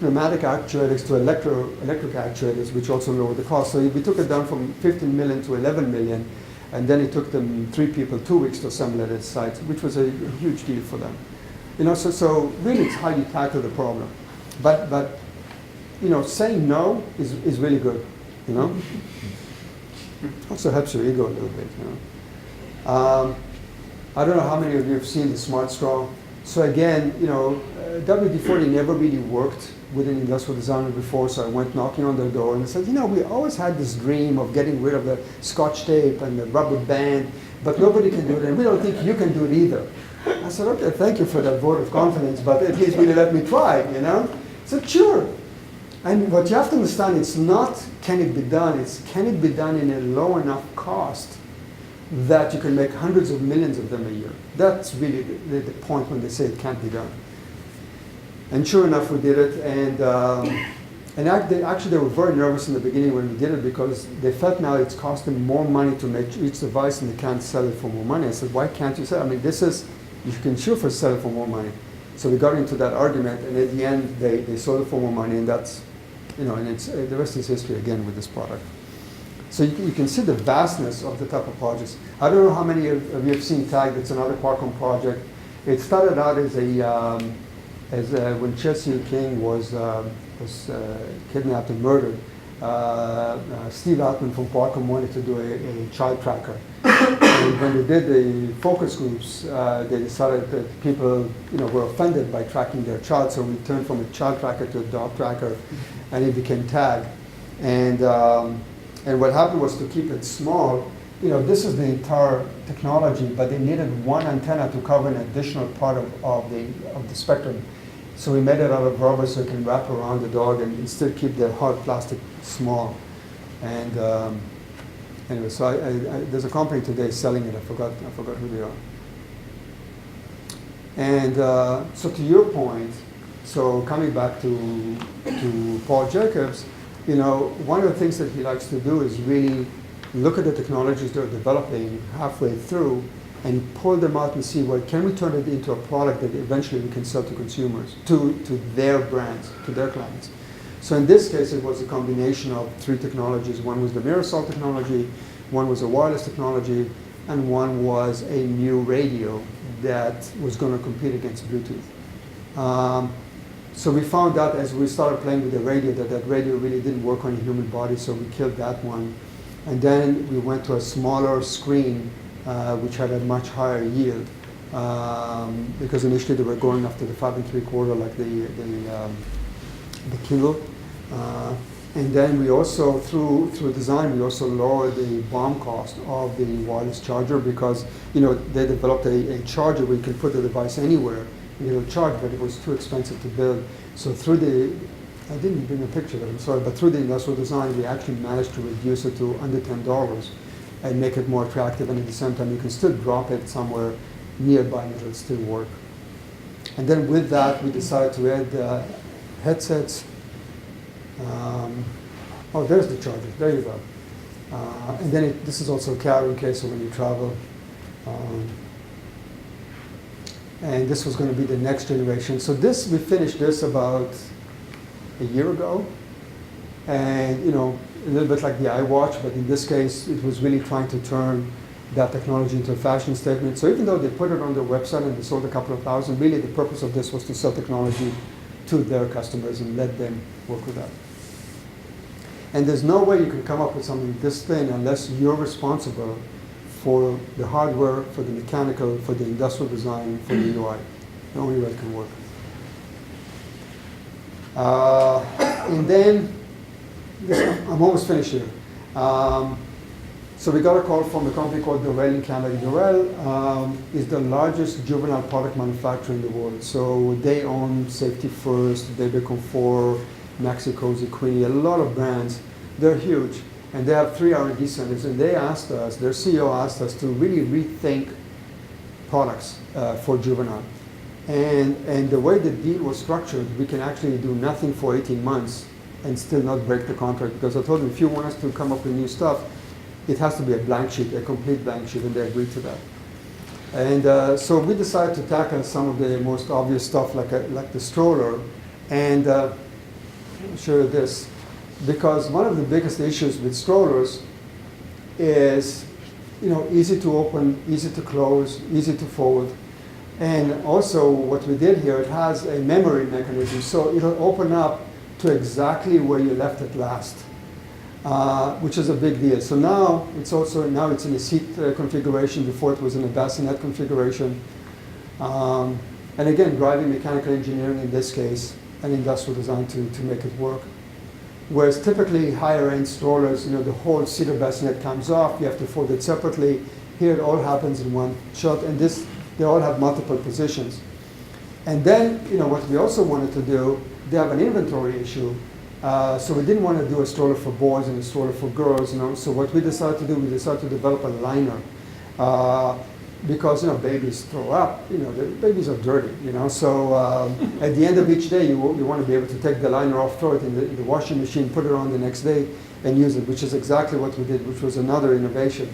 pneumatic actuators to electric actuators, which also lowered the cost. So we took it down from 15 million to 11 million, and then it took them 3 people 2 weeks to assemble it at site, which was a huge deal for them. So really it's how you tackle the problem. But saying no is really good, Also helps your ego a little bit, I don't know how many of you have seen the Smart Straw. So again, WD-40 never really worked with an industrial designer before, so I went knocking on their door and I said, we always had this dream of getting rid of the Scotch tape and the rubber band, but nobody can do it, and we don't think you can do it either. I said, okay, thank you for that vote of confidence, but at least really let me try, I said, sure. And what you have to understand, it's not can it be done, it's can it be done in a low enough cost that you can make hundreds of millions of them a year. That's really the point when they say it can't be done. And sure enough, we did it. And actually, they were very nervous in the beginning when we did it because they felt now it's costing more money to make each device and they can't sell it for more money. I said, why can't you sell it? You can sure for sell it for more money. So we got into that argument, and at the end, they sold it for more money, and that's, and it's the rest is history again with this product. So you can see the vastness of the type of projects. I don't know how many of you have seen TAG. It's another Qualcomm project. It started out as when Chelsea King was kidnapped and murdered. Steve Altman from Qualcomm wanted to do a child tracker. And when they did the focus groups, they decided that people, were offended by tracking their child, so we turned from a child tracker to a dog tracker, and it became tag. And what happened was to keep it small. This is the entire technology, but they needed one antenna to cover an additional part of the spectrum. So we made it out of rubber so it can wrap around the dog and still keep the hard plastic small. And anyway, so there's a company today selling it. I forgot who they are. And so to your point, so coming back to Paul Jacobs, one of the things that he likes to do is really look at the technologies they're developing halfway through and pull them out and see, well, can we turn it into a product that eventually we can sell to consumers, to their brands, to their clients. So in this case, it was a combination of three technologies. One was the Mirasol technology, one was a wireless technology, and one was a new radio that was going to compete against Bluetooth. So we found out as we started playing with the radio that radio really didn't work on the human body, so we killed that one. And then we went to a smaller screen, which had a much higher yield, because initially they were going after the 5 3/4, like the Kindle. And then we also, through design, we also lowered the BOM cost of the wireless charger because, they developed a charger where you can put the device anywhere and it'll charge, but it was too expensive to build. So I didn't bring a picture of it, I'm sorry, but through the industrial design, we actually managed to reduce it to under $10 and make it more attractive, and at the same time, you can still drop it somewhere nearby and it'll still work. And then with that, we decided to add headsets. There's the charger. There you go. And then this is also a carrying case so when you travel. And this was going to be the next generation. So we finished this about a year ago. And, a little bit like the iWatch, but in this case, it was really trying to turn that technology into a fashion statement. So even though they put it on their website and they sold a couple of thousand, really the purpose of this was to sell technology to their customers and let them work with that. And there's no way you can come up with something this thin unless you're responsible for the hardware, for the mechanical, for the industrial design, for the UI. The only way it can work. And then, I'm almost finished here. So we got a call from a company called Dorel in Canada. Dorel is the largest juvenile product manufacturer in the world. So they own Safety First, Baby Comfort, Maxi Cozy, Queenie, a lot of brands. They're huge. And they have 3 R&D centers. And they asked us, their CEO asked us to really rethink products for juvenile. And the way the deal was structured, we can actually do nothing for 18 months and still not break the contract. Because I told them, if you want us to come up with new stuff, it has to be a blank sheet, a complete blank sheet, and they agreed to that. And so we decided to tackle some of the most obvious stuff, like the stroller. And I'll show you this. Because one of the biggest issues with strollers is, easy to open, easy to close, easy to fold. And also what we did here, it has a memory mechanism, so it'll open up to exactly where you left it last, which is a big deal. So now it's in a seat configuration. Before it was in a bassinet configuration. And again, driving mechanical engineering in this case, and industrial design to make it work. Whereas typically higher end strollers, the whole cedar bassinet comes off, you have to fold it separately. Here it all happens in one shot, and they all have multiple positions. And then, what we also wanted to do, they have an inventory issue. So we didn't want to do a stroller for boys and a stroller for girls, So what we decided to do, we decided to develop a liner. Because, babies throw up, the babies are dirty, So at the end of each day, you want to be able to take the liner off, throw it in the washing machine, put it on the next day, and use it, which is exactly what we did, which was another innovation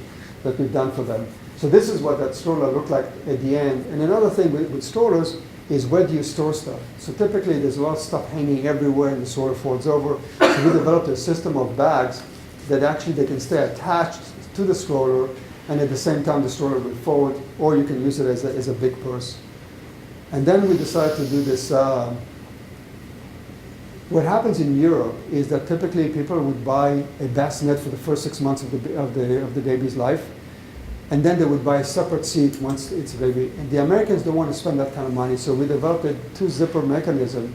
that we've done for them. So this is what that stroller looked like at the end. And another thing with strollers is where do you store stuff? So typically there's a lot of stuff hanging everywhere and the stroller folds over. So we developed a system of bags that actually they can stay attached to the stroller, and at the same time the stroller will fold, or you can use it as a big purse. And then we decided to do this. What happens in Europe is that typically people would buy a bassinet for the first 6 months of the baby's life, And then they would buy a separate seat once it's a baby. And the Americans don't want to spend that kind of money, so we developed a two-zipper mechanism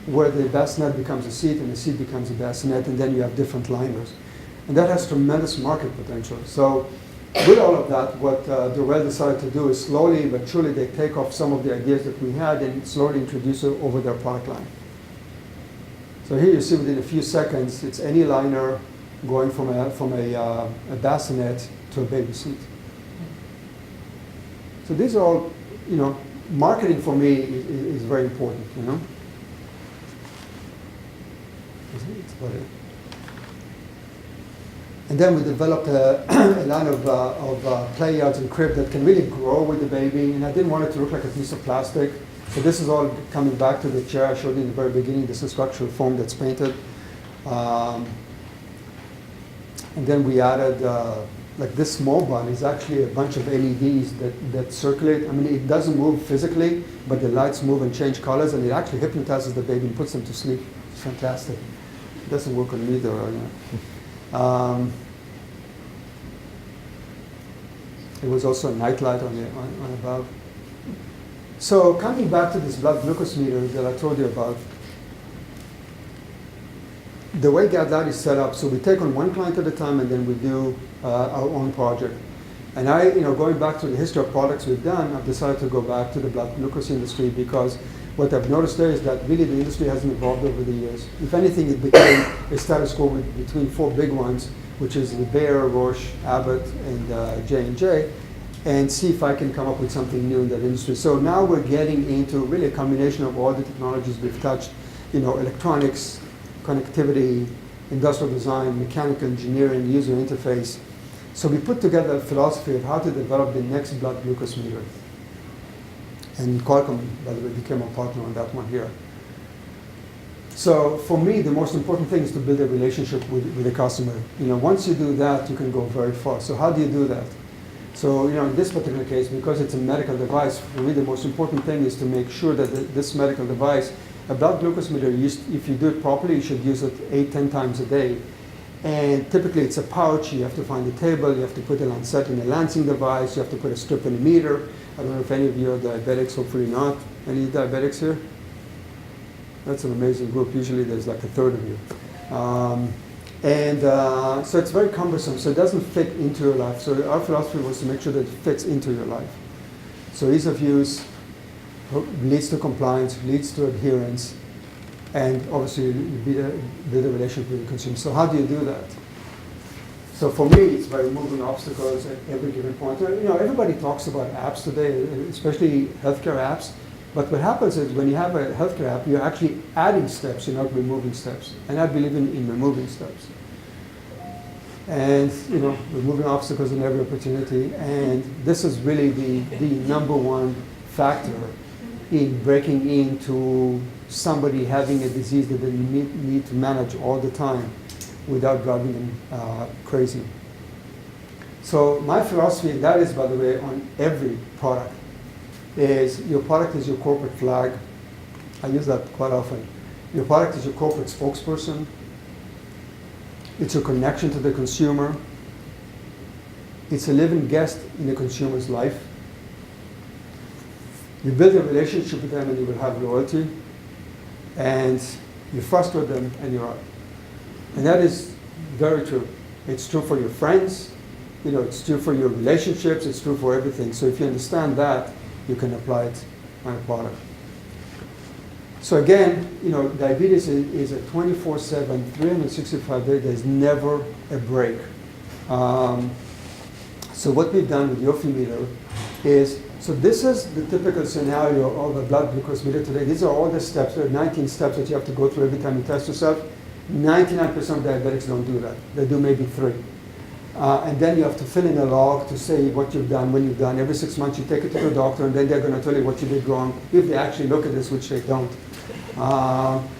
where the bassinet becomes a seat and the seat becomes a bassinet, and then you have different liners. And that has tremendous market potential. So with all of that, what Durrell decided to do is slowly but surely they take off some of the ideas that we had and slowly introduce it over their product line. So here you see within a few seconds, it's any liner going from a bassinet to a baby seat. So these are all, marketing for me is very important, That's about it. And then we developed a line of play yards and crib that can really grow with the baby. And I didn't want it to look like a piece of plastic. So this is all coming back to the chair I showed you in the very beginning. This is structural foam that's painted. And then we added, like this small one is actually a bunch of LEDs that circulate. I mean, it doesn't move physically, but the lights move and change colors, and it actually hypnotizes the baby and puts them to sleep. It's fantastic. It doesn't work on me though. It was also a night light on above. So coming back to this blood glucose meter that I told you about, the way Gadlight is set up, so we take on one client at a time and then we do our own project. And going back to the history of products we've done, I've decided to go back to the blood glucose industry because what I've noticed there is that really the industry hasn't evolved over the years. If anything, it became a status quo between four big ones, which is the Bayer, Roche, Abbott, and J&J, and see if I can come up with something new in that industry. So now we're getting into really a combination of all the technologies we've touched, electronics, connectivity, industrial design, mechanical engineering, user interface. So we put together a philosophy of how to develop the next blood glucose meter. And Qualcomm, by the way, became a partner on that one here. So for me, the most important thing is to build a relationship with the customer. Once you do that, you can go very far. So how do you do that? So in this particular case, because it's a medical device, for me the most important thing is to make sure that this medical device, a blood glucose meter, if you do it properly, you should use it 8-10 times a day. And typically it's a pouch, you have to find a table, you have to put a lancet in a lancing device, you have to put a strip in a meter. I don't know if any of you are diabetics, hopefully not. Any diabetics here? That's an amazing group. Usually there's like a third of you. So it's very cumbersome, so it doesn't fit into your life. So our philosophy was to make sure that it fits into your life. So ease of use leads to compliance, leads to adherence, and obviously build a relationship with the consumer. So how do you do that? So for me, it's by removing obstacles at every given point. Everybody talks about apps today, especially healthcare apps. But what happens is when you have a healthcare app, you're actually adding steps, you're not removing steps. And I believe in removing steps. And removing obstacles in every opportunity. And this is really the number one factor in breaking into somebody having a disease that they need to manage all the time without driving them crazy. So my philosophy, and that is, by the way, on every product, is your product is your corporate flag. I use that quite often. Your product is your corporate spokesperson. It's your connection to the consumer. It's a living guest in the consumer's life. You build a relationship with them and you will have loyalty. And you frustrate them and you're out. And that is very true. It's true for your friends. It's true for your relationships. It's true for everything. So if you understand that, you can apply it on a product. So again, diabetes is a 24/7, 365 days. There's never a break. So what we've done with Yofi meter is, so this is the typical scenario of a blood glucose meter today. These are all the steps. There are 19 steps that you have to go through every time you test yourself. 99% of diabetics don't do that. They do maybe 3. And then you have to fill in a log to say what you've done, when you've done. Every 6 months you take it to the doctor and then they're going to tell you what you did wrong, if they actually look at this, which they don't.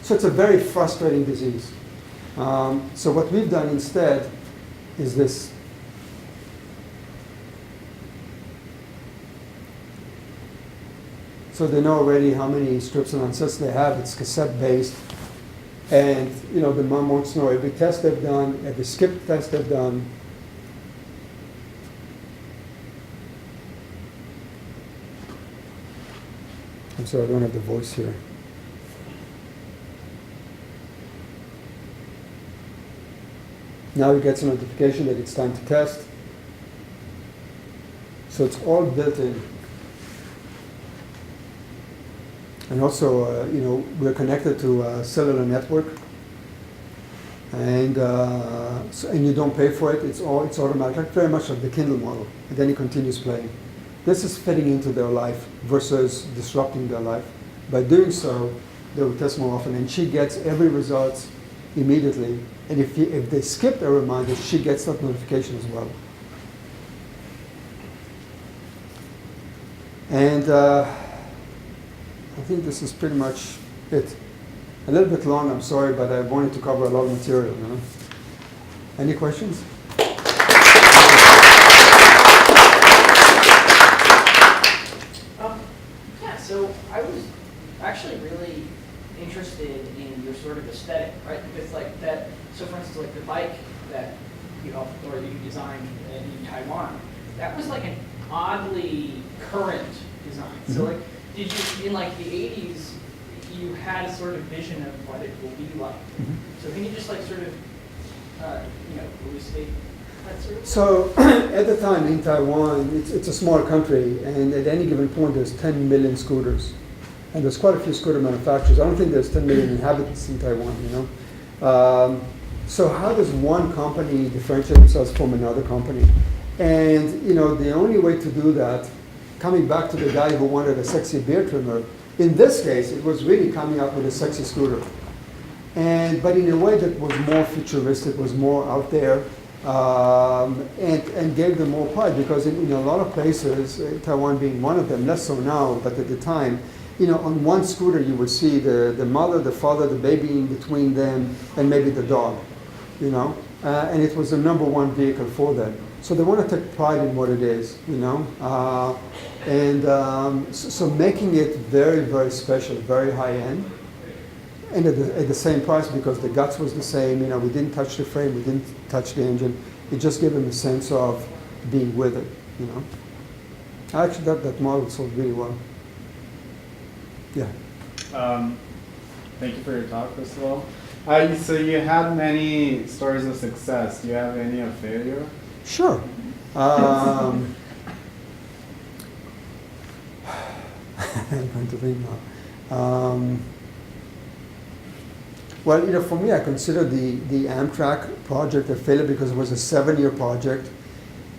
So it's a very frustrating disease. So what we've done instead is this. So they know already how many strips and lancets they have. It's cassette based. And the mom wants to know every test they've done, every skip test they've done. sorry, I don't have the voice here. Now it gets a notification that it's time to test. So it's all built in. And also, we're connected to a cellular network, and and you don't pay for it. It's automatic, like very much like the Kindle model. And then it continues playing. This is fitting into their life versus disrupting their life. By doing so, they will test more often, and she gets every result immediately. And if they skip a reminder, she gets that notification as well. And I think this is pretty much it. A little bit long, I'm sorry, but I wanted to cover a lot of material. Any questions? Yeah, so I was actually really interested in your sort of aesthetic, right? Because like that, so for instance, like the bike that you helped or you designed in Taiwan, that was like an oddly current design. Mm-hmm. So like, did you, in like the 80s, you had a sort of vision of what it will be like. Mm-hmm. So can you just like sort of, elucidate that sort of? So at the time in Taiwan, it's a small country, and at any given point there's 10 million scooters. And there's quite a few scooter manufacturers. I don't think there's 10 million inhabitants in Taiwan, So how does one company differentiate themselves from another company? And, the only way to do that, coming back to the guy who wanted a sexy beard trimmer, in this case, it was really coming up with a sexy scooter. But in a way that was more futuristic, was more out there, and gave them more pride, because in a lot of places, Taiwan being one of them, less so now, but at the time, on one scooter you would see the mother, the father, the baby in between them, and maybe the dog, and it was the number one vehicle for them. So they want to take pride in what it is, so making it very, very special, very high end, and at the same price, because the guts was the same. We didn't touch the frame, we didn't touch the engine. It just gave them a sense of being with it. Actually, that model sold really well. Yeah. Thank you for your talk, first of all. So you had many stories of success. Do you have any of failure? Sure. I'm going to think now. Well, for me, I consider the Amtrak project a failure because it was a 7-year project,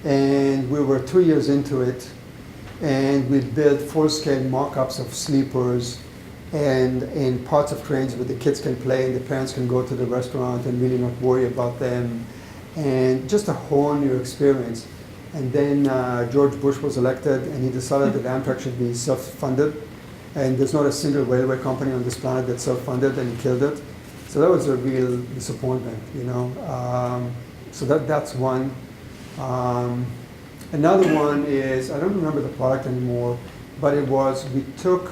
and we were 2 years into it, and we built full-scale mock-ups of sleepers and parts of trains where the kids can play and the parents can go to the restaurant and really not worry about them, and just a whole new experience. And then George Bush was elected, and he decided that Amtrak should be self-funded, and there's not a single railway company on this planet that's self-funded, and he killed it. So that was a real disappointment, So that's one. Another one is, I don't remember the product anymore, but we took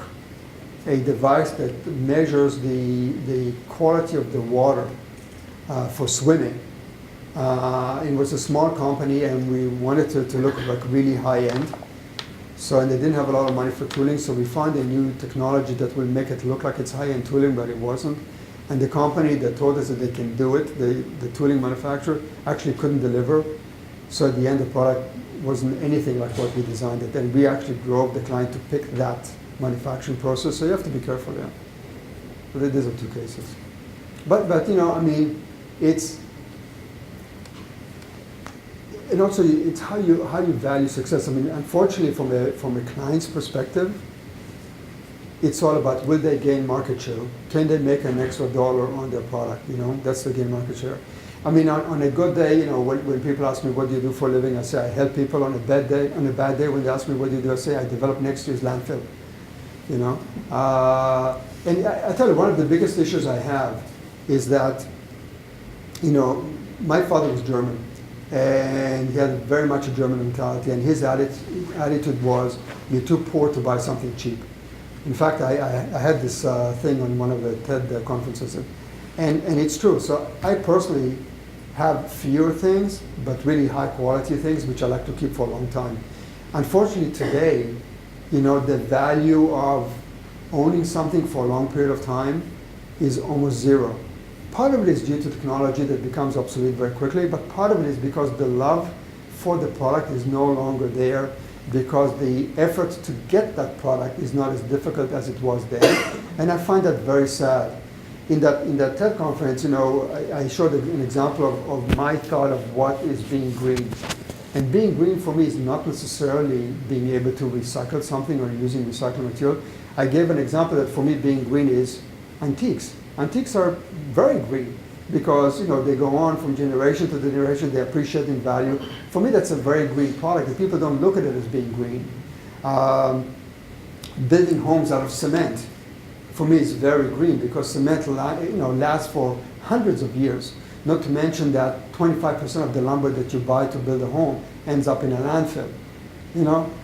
a device that measures the quality of the water for swimming. It was a small company, and we wanted to look like really high end. And they didn't have a lot of money for tooling, so we found a new technology that will make it look like it's high end tooling, but it wasn't. And the company that told us that they can do it, the tooling manufacturer, actually couldn't deliver. So at the end, the product wasn't anything like what we designed it. And we actually drove the client to pick that manufacturing process. So you have to be careful there. But these are two cases. But it's, and also it's how you value success. Unfortunately, from a client's perspective, it's all about, will they gain market share? Can they make an extra dollar on their product? That's the gain market share. On a good day, when people ask me, what do you do for a living? I say, I help people. On a bad day, when they ask me, what do you do? I say, I develop next year's landfill. And I tell you, one of the biggest issues I have is that, my father was German, and he had very much a German mentality, and his attitude was, you're too poor to buy something cheap. In fact, I had this thing on one of the TED conferences, and it's true. So I personally have fewer things, but really high quality things, which I like to keep for a long time. Unfortunately today, the value of owning something for a long period of time is almost zero. Part of it is due to technology that becomes obsolete very quickly, but part of it is because the love for the product is no longer there, because the effort to get that product is not as difficult as it was then. And I find that very sad. In that TED conference, I showed an example of my thought of what is being green. And being green for me is not necessarily being able to recycle something or using recycled material. I gave an example that for me being green is antiques. Antiques are very green because they go on from generation to generation, they appreciate in value. For me, that's a very green product, and people don't look at it as being green. Building homes out of cement, for me, is very green because cement lasts for hundreds of years. Not to mention that 25% of the lumber that you buy to build a home ends up in a landfill.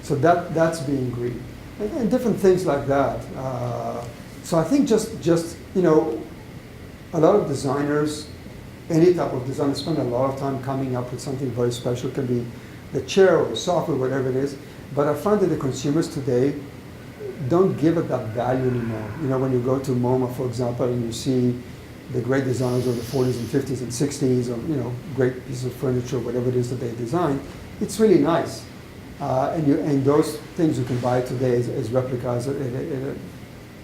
So that's being green, and different things like that. So I think just a lot of designers, any type of designer, spend a lot of time coming up with something very special. It can be the chair or the software, whatever it is. But I find that the consumers today don't give it that value anymore. When you go to MoMA, for example, and you see the great designers of the 40s and 50s and 60s, or great pieces of furniture, whatever it is that they design, it's really nice. And those things you can buy today as replicas at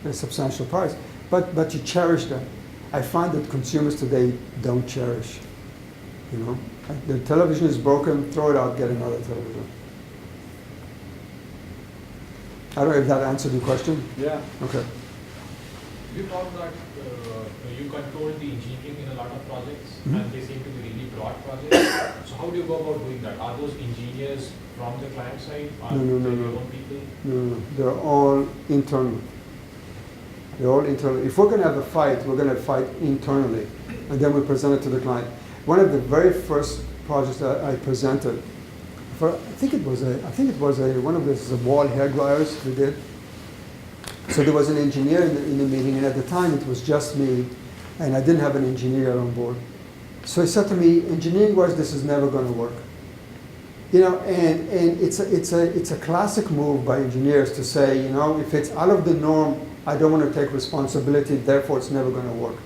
a substantial price. But you cherish them. I find that consumers today don't cherish. The television is broken, throw it out, get another television. I don't know if that answered your question. Yeah. Okay. You talked that you control the engineering in a lot of projects, and they seem to be really broad projects. So how do you go about doing that? Are those engineers from the client side? Are they your own people? No. They're all internal. They're all internal. If we're going to have a fight, we're going to fight internally, and then we present it to the client. One of the very first projects that I presented, I think it was one of the wall hair dryers we did. So there was an engineer in the meeting, and at the time it was just me, and I didn't have an engineer on board. So he said to me, engineering-wise, this is never going to work. And it's a classic move by engineers to say, if it's out of the norm, I don't want to take responsibility, therefore it's never going to work.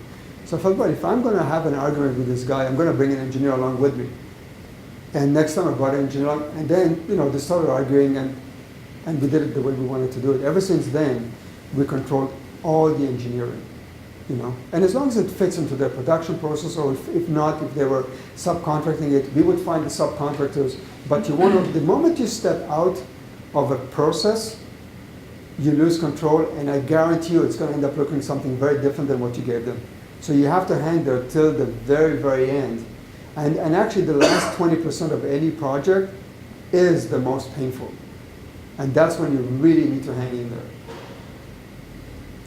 So I felt, well, if I'm going to have an argument with this guy, I'm going to bring an engineer along with me. And next time I brought an engineer along, and then, they started arguing, and we did it the way we wanted to do it. Ever since then, we controlled all the engineering, And as long as it fits into their production process, or if not, if they were subcontracting it, we would find the subcontractors. But the moment you step out of a process, you lose control, and I guarantee you it's going to end up looking something very different than what you gave them. So you have to hang there till the very, very end. And actually the last 20% of any project is the most painful. And that's when you really need to hang in there.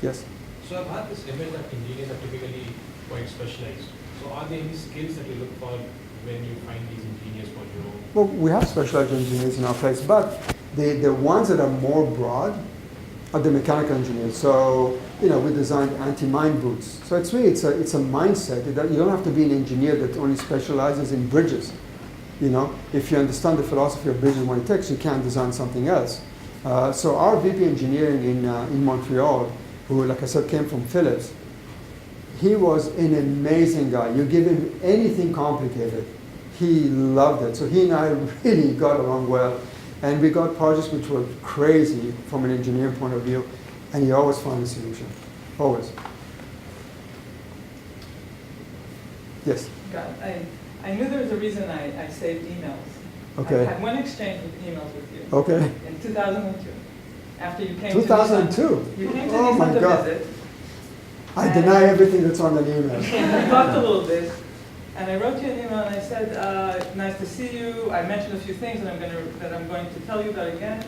Yes? So I've had this image that engineers are typically quite specialized. So are there any skills that you look for when you find these engineers for your own? Well, we have specialized engineers in our place, but the ones that are more broad are the mechanical engineers. So, we designed anti-mine boots. So it's a mindset. You don't have to be an engineer that only specializes in bridges. If you understand the philosophy of bridges and what it takes, you can design something else. So our VP engineering in Montreal, who, like I said, came from Philips, he was an amazing guy. You give him anything complicated, he loved it. So he and I really got along well. And we got projects which were crazy from an engineering point of view, and he always found a solution. Always. Yes? God, I knew there was a reason I saved emails. Okay. I had one exchange with emails with you. Okay. In 2002. After you came 2002? to You came to Oh my Nissan to God. visit. I deny everything that's on the email. We talked a little bit. And I wrote you an email and I said, nice to see you. I mentioned a few things that I'm going to tell you about again.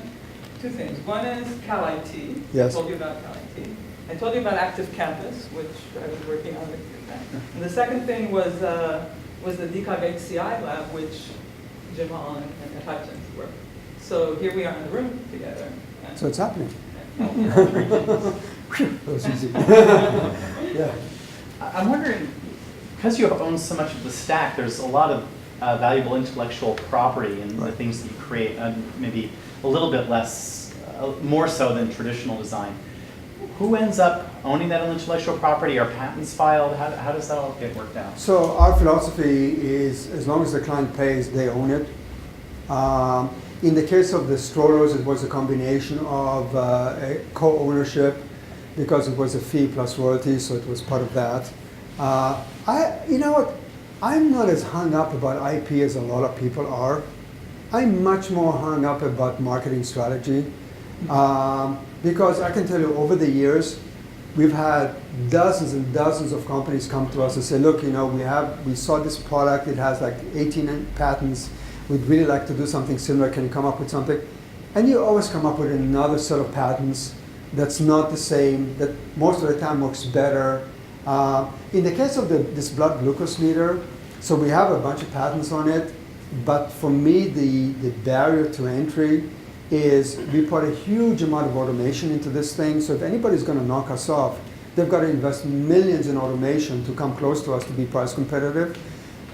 Two things. One is Cal IT. Yes. I told you about Cal IT. I told you about Active Campus, which I was working on with you then. And the second thing was the DCOG HCI lab, which Jamal and Hutchins were. So here we are in the room together. So it's happening. That was easy. Yeah. I'm wondering, because you own so much of the stack, there's a lot of valuable intellectual property in the things that you create, and maybe a little bit less, more so than traditional design. who ends up owning that intellectual property? Are patents filed? How does that all get worked out? So our philosophy is as long as the client pays, they own it. In the case of the strollers, it was a combination of a co-ownership because it was a fee plus royalty, so it was part of that. You know what? I'm not as hung up about IP as a lot of people are. I'm much more hung up about marketing strategy because I can tell you over the years, we've had dozens and dozens of companies come to us and say, look, you know, we saw this product, it has like 18 patents, we'd really like to do something similar, can you come up with something? And you always come up with another set of patents that's not the same, that most of the time works better. In the case of this blood glucose meter, so we have a bunch of patents on it, but for me, the barrier to entry is we put a huge amount of automation into this thing, so if anybody's going to knock us off, they've got to invest millions in automation to come close to us to be price competitive.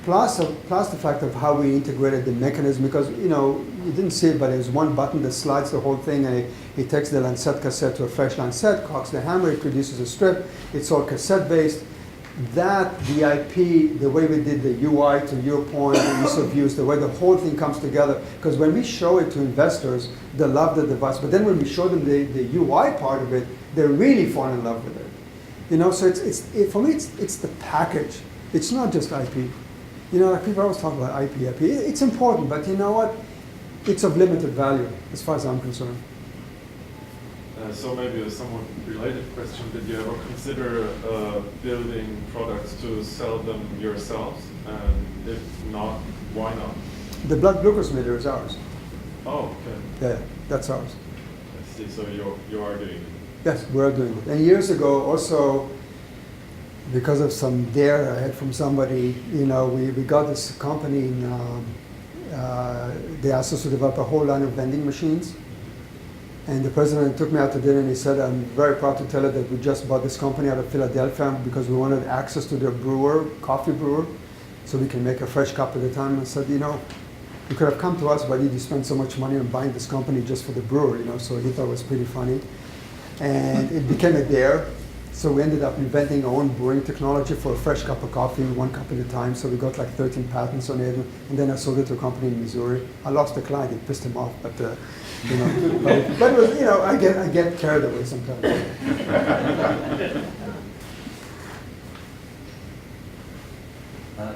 Plus the fact of how we integrated the mechanism, because you know you didn't see it, but there's one button that slides the whole thing, and it takes the Lancet cassette to a fresh Lancet, cocks the hammer, it produces a strip. It's all cassette based. That the IP, the way we did the UI, to your point, the ease of use, the way the whole thing comes together. Because when we show it to investors, they love the device. But then when we show them the UI part of it, they really fall in love with it. You know, so for me, it's the package. It's not just IP. You know, like people always talk about IP. It's important, but you know what? It's of limited value, as far as I'm concerned. So maybe a somewhat related question, did you ever consider building products to sell them yourselves? And if not, why not? The blood glucose meter is ours. Oh, okay. Yeah, that's ours. I see, so you are doing it. Yes, we're doing it. And years ago, also, because of some dare I had from somebody, you know, we got this company, they asked us to develop a whole line of vending machines. And the president took me out to dinner and he said, I'm very proud to tell you that we just bought this company out of Philadelphia because we wanted access to their brewer, coffee brewer, so we can make a fresh cup at a time. And I said, you know, you could have come to us, why did you spend so much money on buying this company just for the brewer, you know? So he thought it was pretty funny. And it became a dare. So we ended up inventing our own brewing technology for a fresh cup of coffee, one cup at a time. So we got like 13 patents on it. And then I sold it to a company in Missouri. I lost the client, it pissed him off, but you know, but it was, you know, I get carried away sometimes.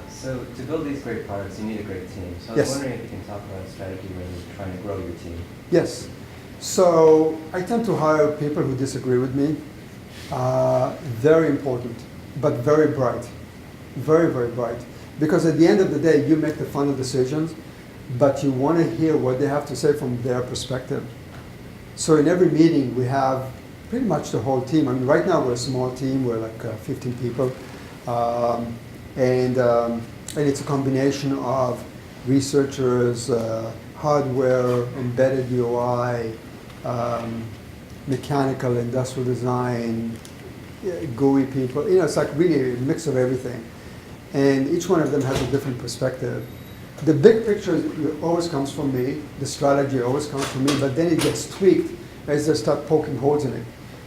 So to build these great products, you need a great team. So I was Yes. wondering if you can talk about a strategy when you're trying to grow your team. Yes. So I tend to hire people who disagree with me. Very important, but very bright. Very, very bright. Because at the end of the day, you make the final decisions, but you want to hear what they have to say from their perspective. So in every meeting, we have pretty much the whole team. I mean, right now we're a small team. We're like 15 people. And it's a combination of researchers, hardware, embedded UI, mechanical, industrial design, GUI people. You know, it's like really a mix of everything. And each one of them has a different perspective. The big picture always comes from me. The strategy always comes from me, but then it gets tweaked as they start poking holes in it.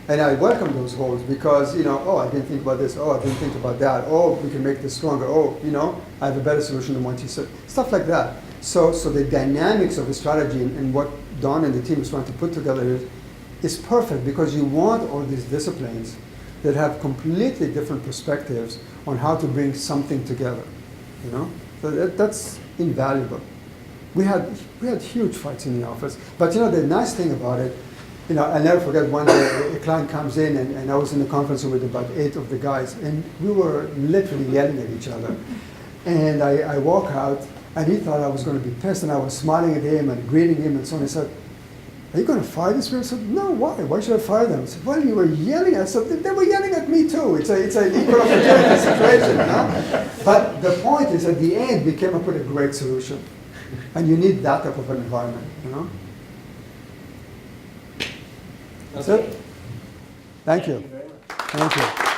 And I welcome those holes because, you know, oh, I didn't think about this. Oh, I didn't think about that. Oh, we can make this stronger. Oh, you know, I have a better solution than what you said. Stuff like that. So the dynamics of the strategy and what Don and the team is trying to put together is perfect because you want all these disciplines that have completely different perspectives on how to bring something together, you know? So that's invaluable. We had huge fights in the office, but you know, the nice thing about it, you know, I'll never forget one day a client comes in and I was in the conference room with about 8 of the guys and we were literally yelling at each other. And I walk out and he thought I was going to be pissed and I was smiling at him and greeting him and so on. He said, are you going to fire this person? I said, no, why? Why should I fire them? I said, well, you were yelling at them. They were yelling at me too. It's an equal opportunity situation, you know? But the point is, at the end, we came up with a great solution. And you need that type of an environment, you know? That's it. Thank you. Thank you.